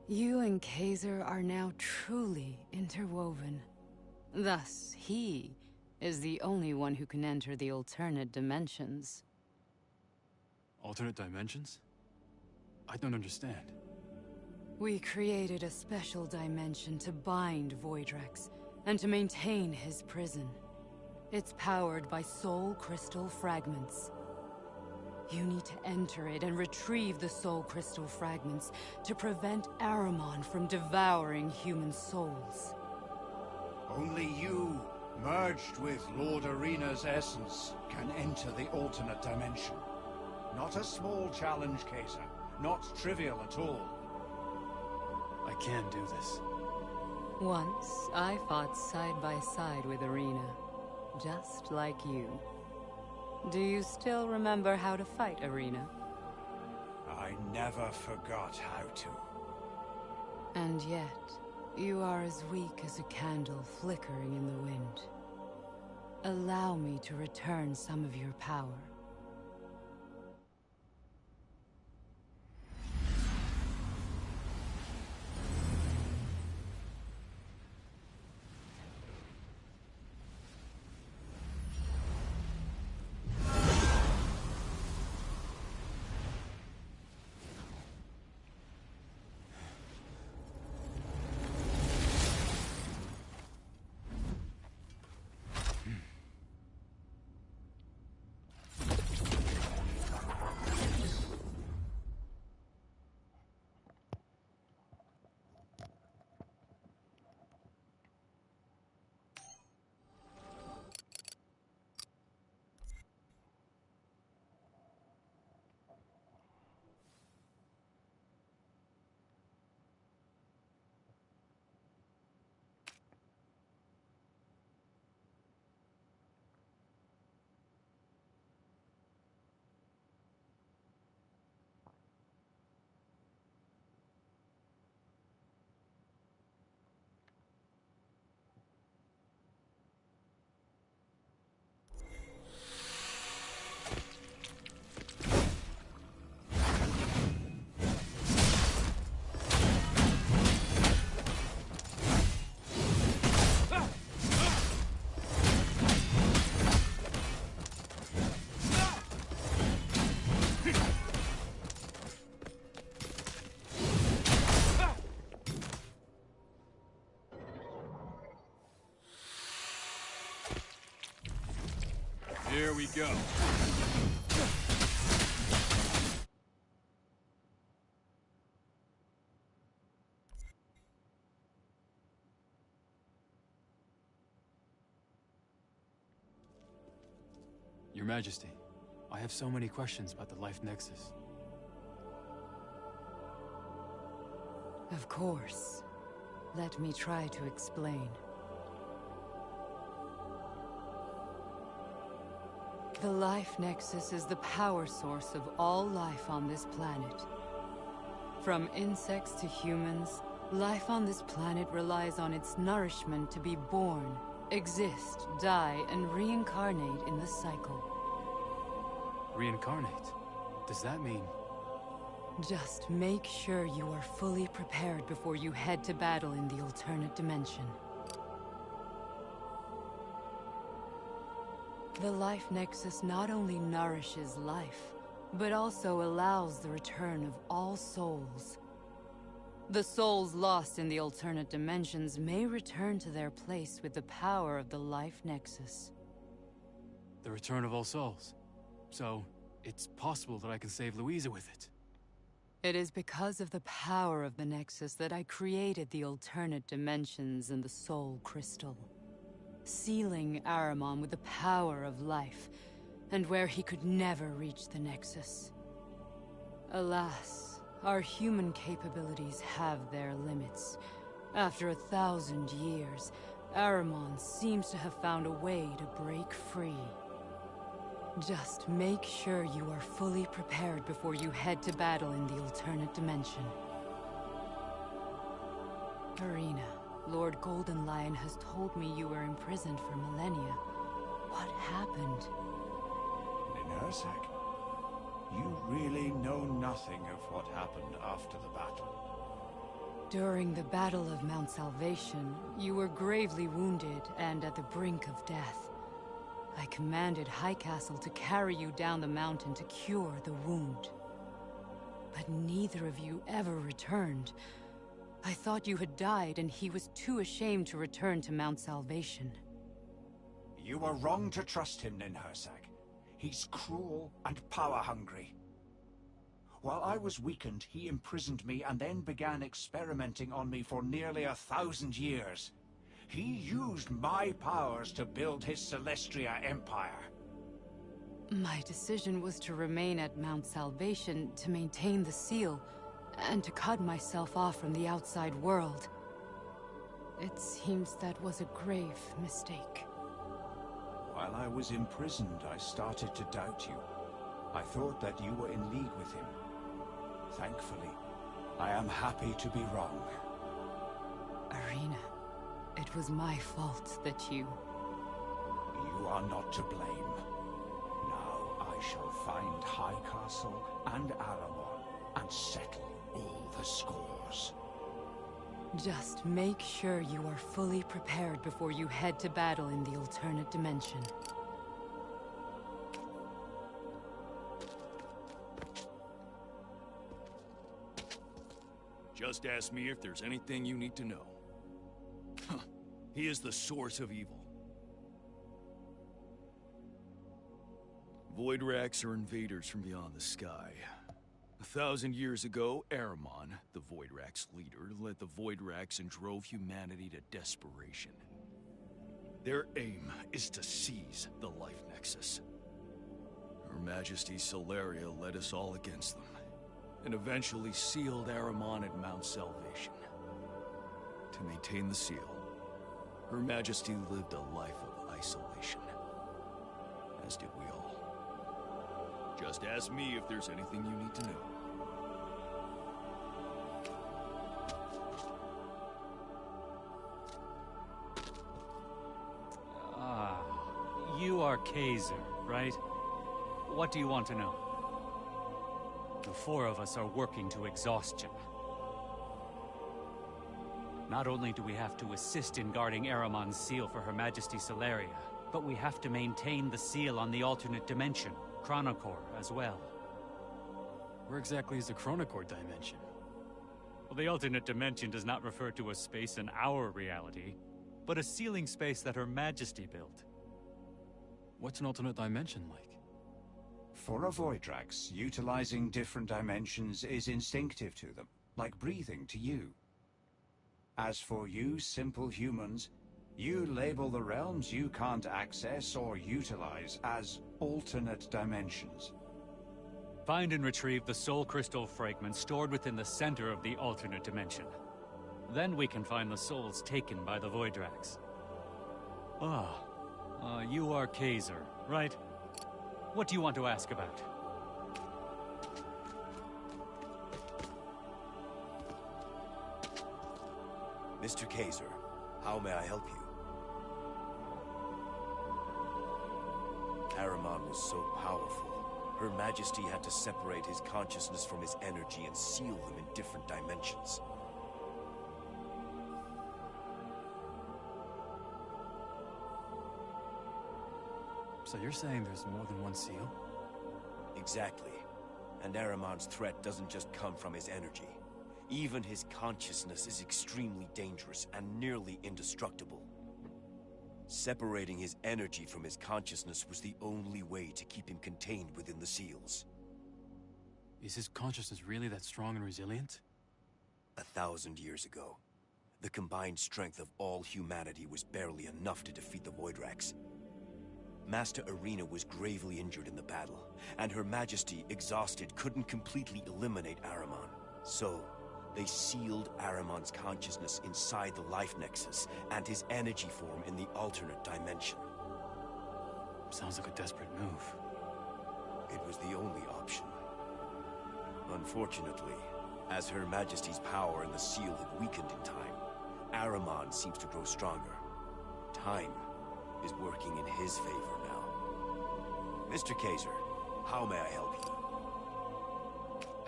You and Kaiser are now truly interwoven. Thus, he is the only one who can enter the alternate dimensions.
Alternate dimensions? I don't understand.
We created a special dimension to bind Voidrax, and to maintain his prison. It's powered by soul crystal fragments. You need to enter it and retrieve the soul crystal fragments to prevent Aramon from devouring human souls.
Only you, merged with Lord Arena's essence, can enter the alternate dimension. Not a small challenge, Kaiser. Not trivial at all.
I can do this.
Once, I fought side by side with Arena, just like you. Do you still remember how to fight, Arena?
I never forgot how to.
And yet, you are as weak as a candle flickering in the wind. Allow me to return some of your power.
Here we go. Your Majesty, I have so many questions about the Life Nexus.
Of course. Let me try to explain. The Life Nexus is the power source of all life on this planet. From insects to humans, life on this planet relies on its nourishment to be born, exist, die, and reincarnate in the cycle.
Reincarnate? Does that mean...
Just make sure you are fully prepared before you head to battle in the alternate dimension. The Life Nexus not only nourishes life, but also allows the return of all souls. The souls lost in the alternate dimensions may return to their place with the power of the Life Nexus.
The return of all souls. So, it's possible that I can save Louisa with it.
It is because of the power of the Nexus that I created the alternate dimensions and the Soul Crystal, sealing Aramon with the power of life, and where he could never reach the Nexus. Alas, our human capabilities have their limits. After 1,000 years, Aramon seems to have found a way to break free. Just make sure you are fully prepared before you head to battle in the alternate dimension. Arena, Lord Golden Lion has told me you were imprisoned for millennia. What happened?
Ninursak, you really know nothing of what happened after the battle.
During the Battle of Mount Salvation, you were gravely wounded and at the brink of death. I commanded High Castle to carry you down the mountain to cure the wound. But neither of you ever returned. I thought you had died and he was too ashamed to return to Mount Salvation.
You were wrong to trust him, Ninursak. He's cruel and power-hungry. While I was weakened, he imprisoned me and then began experimenting on me for nearly 1,000 years. He used my powers to build his Celestria empire.
My decision was to remain at Mount Salvation to maintain the seal, and to cut myself off from the outside world. It seems that was a grave mistake.
While I was imprisoned, I started to doubt you. I thought that you were in league with him. Thankfully, I am happy to be wrong.
Arena, it was my fault that you...
You are not to blame. Now I shall find High Castle and Aramon and settle all the scores.
Just make sure you are fully prepared before you head to battle in the alternate dimension.
Just ask me if there's anything you need to know. He is the source of evil. Voidraks are invaders from beyond the sky. 1,000 years ago, Aramon, the Voidraks leader, led the Voidraks and drove humanity to desperation. Their aim is to seize the Life Nexus. Her Majesty Solaria led us all against them, and eventually sealed Aramon at Mount Salvation. To maintain the seal, Her Majesty lived a life of isolation, as did we all. Just ask me if there's anything you need to know.
Ah, you are Kaiser, right? What do you want to know? The four of us are working to exhaustion. Not only do we have to assist in guarding Aramon's seal for Her Majesty Solaria, but we have to maintain the seal on the alternate dimension, Chronocor, as well.
Where exactly is the Chronocor dimension?
Well, the alternate dimension does not refer to a space in our reality, but a sealing space that Her Majesty built.
What's an alternate dimension like?
For a Voidrax, utilizing different dimensions is instinctive to them, like breathing to you. As for you simple humans, you label the realms you can't access or utilize as alternate dimensions.
Find and retrieve the soul crystal fragment stored within the center of the alternate dimension. Then we can find the souls taken by the Voidrax. You are Kaiser, right? What do you want to ask about?
Mr. Kaiser, how may I help you? Ahriman was so powerful, Her Majesty had to separate his consciousness from his energy and seal them in different dimensions.
So you're saying there's more than one seal?
Exactly. And Ahriman's threat doesn't just come from his energy. Even his consciousness is extremely dangerous and nearly indestructible. Separating his energy from his consciousness was the only way to keep him contained within the seals.
Is his consciousness really that strong and resilient?
1,000 years ago, the combined strength of all humanity was barely enough to defeat the Voidrax. Master Arena was gravely injured in the battle, and Her Majesty, exhausted, couldn't completely eliminate Ahriman. So, they sealed Ahriman's consciousness inside the Life Nexus, and his energy form in the alternate dimension.
Sounds like a desperate move.
It was the only option. Unfortunately, as Her Majesty's power in the seal had weakened in time, Ahriman seems to grow stronger. Time is working in his favor now. Mr. Kaiser, how may I help you?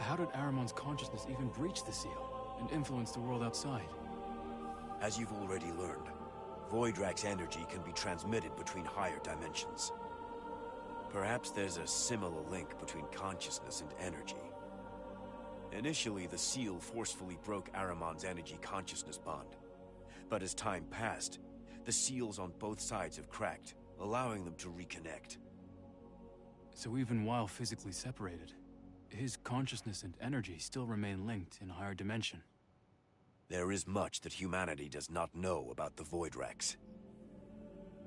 How did Ahriman's consciousness even breach the seal and influence the world outside?
As you've already learned, Voidrax energy can be transmitted between higher dimensions. Perhaps there's a similar link between consciousness and energy. Initially, the seal forcefully broke Ahriman's energy-consciousness bond. But as time passed, the seals on both sides have cracked, allowing them to reconnect.
So even while physically separated, his consciousness and energy still remain linked in a higher dimension.
There is much that humanity does not know about the Voidrax.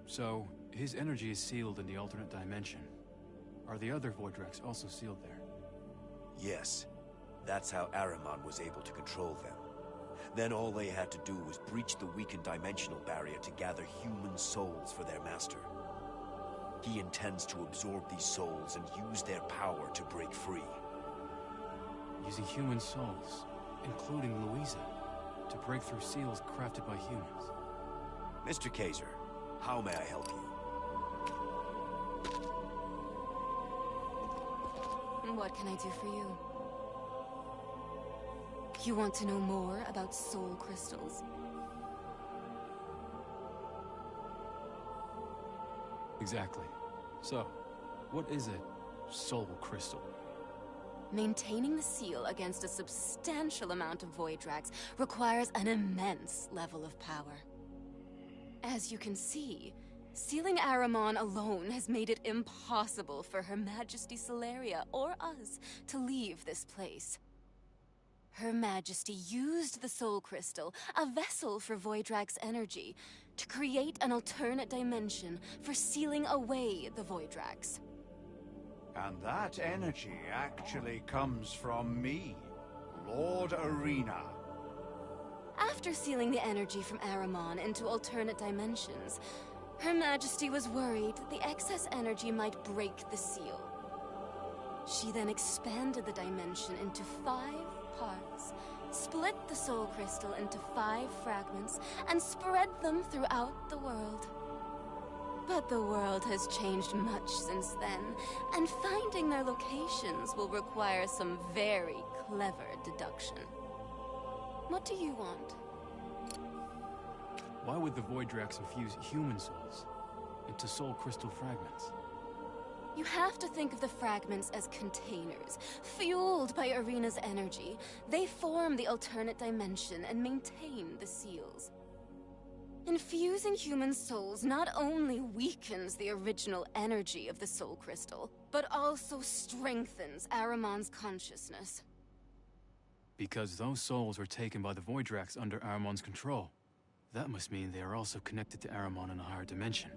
So, his energy is sealed in the alternate dimension. Are the other Voidrax also sealed there?
Yes. That's how Ahriman was able to control them. Then all they had to do was breach the weakened dimensional barrier to gather human souls for their master. He intends to absorb these souls and use their power to break free.
Using human souls, including Louisa, to break through seals crafted by humans.
Mr. Kaiser, how may I help you?
What can I do for you? You want to know more about soul crystals?
Exactly. So, what is a soul crystal?
Maintaining the seal against a substantial amount of Voidrax requires an immense level of power. As you can see, sealing Ahriman alone has made it impossible for Her Majesty Solaria or us to leave this place. Her Majesty used the Soul Crystal, a vessel for Voidrax energy, to create an alternate dimension for sealing away the Voidrax.
And that energy actually comes from me, Lord Arena.
After sealing the energy from Ahriman into alternate dimensions, Her Majesty was worried that the excess energy might break the seal. She then expanded the dimension into 5 parts, split the soul crystal into 5 fragments, and spread them throughout the world. But the world has changed much since then, and finding their locations will require some very clever deduction. What do you want?
Why would the Voidrax infuse human souls into soul crystal fragments?
You have to think of the fragments as containers. Fueled by Arena's energy, they form the alternate dimension and maintain the seals. Infusing human souls not only weakens the original energy of the soul crystal, but also strengthens Ahriman's consciousness.
Because those souls were taken by the Voidrax under Ahriman's control. That must mean they are also connected to Ahriman in a higher dimension.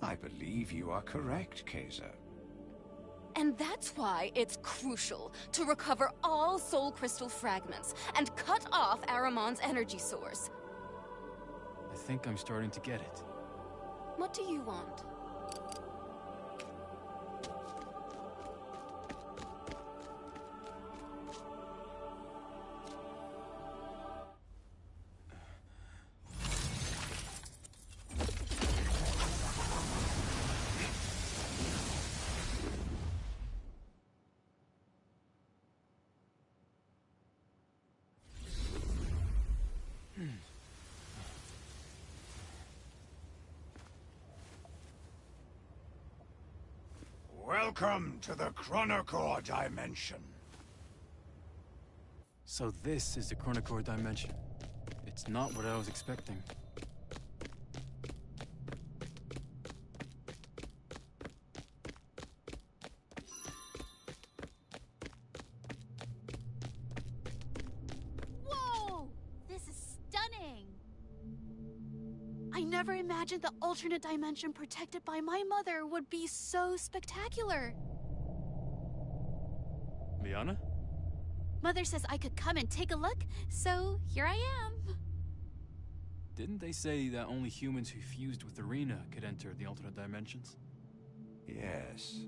I believe you are correct, Kaiser.
And that's why it's crucial to recover all soul crystal fragments and cut off Ahriman's energy source.
I think I'm starting to get it.
What do you want?
Welcome to the Chronocore Dimension.
So this is the Chronocore Dimension. It's not what I was expecting.
Whoa! This is stunning! I never imagined the alternate dimension protected by my mother would be so spectacular.
Liana?
Mother says I could come and take a look, so here I am.
Didn't they say that only humans who fused with Arena could enter the alternate dimensions?
Yes.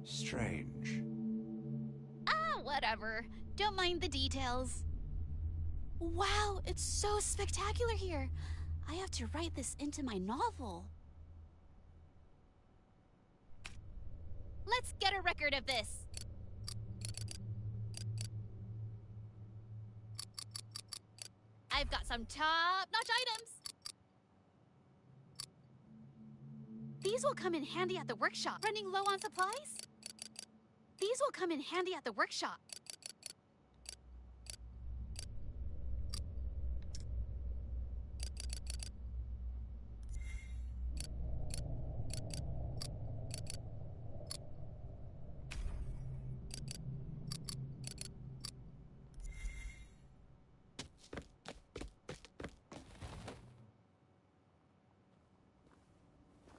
Strange.
Ah, whatever. Don't mind the details. Wow, it's so spectacular here. I have to write this into my novel. Let's get a record of this. I've got some top-notch items. These will come in handy at the workshop. Running low on supplies? These will come in handy at the workshop.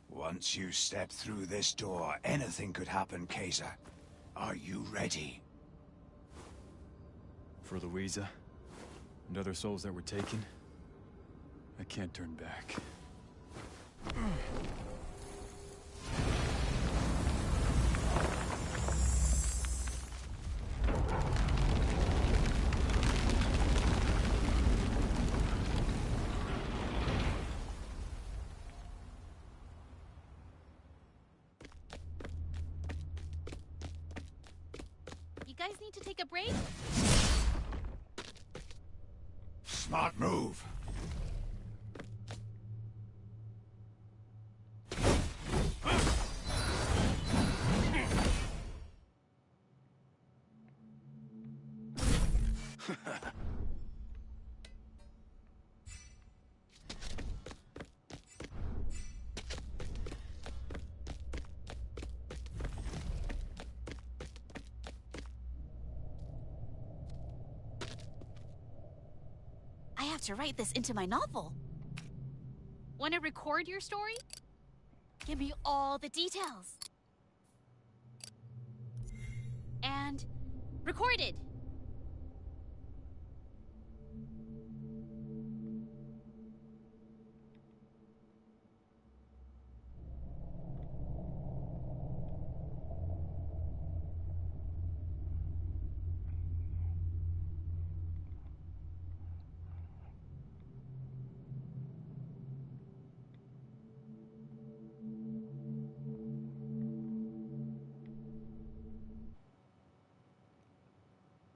Once you step through this door, anything could happen, Kaiser. Are you ready?
For Louisa and other souls that were taken, I can't turn back.
You guys need to take a break?
Smart move.
I have to write this into my novel. Want to record your story? Give me all the details. And recorded.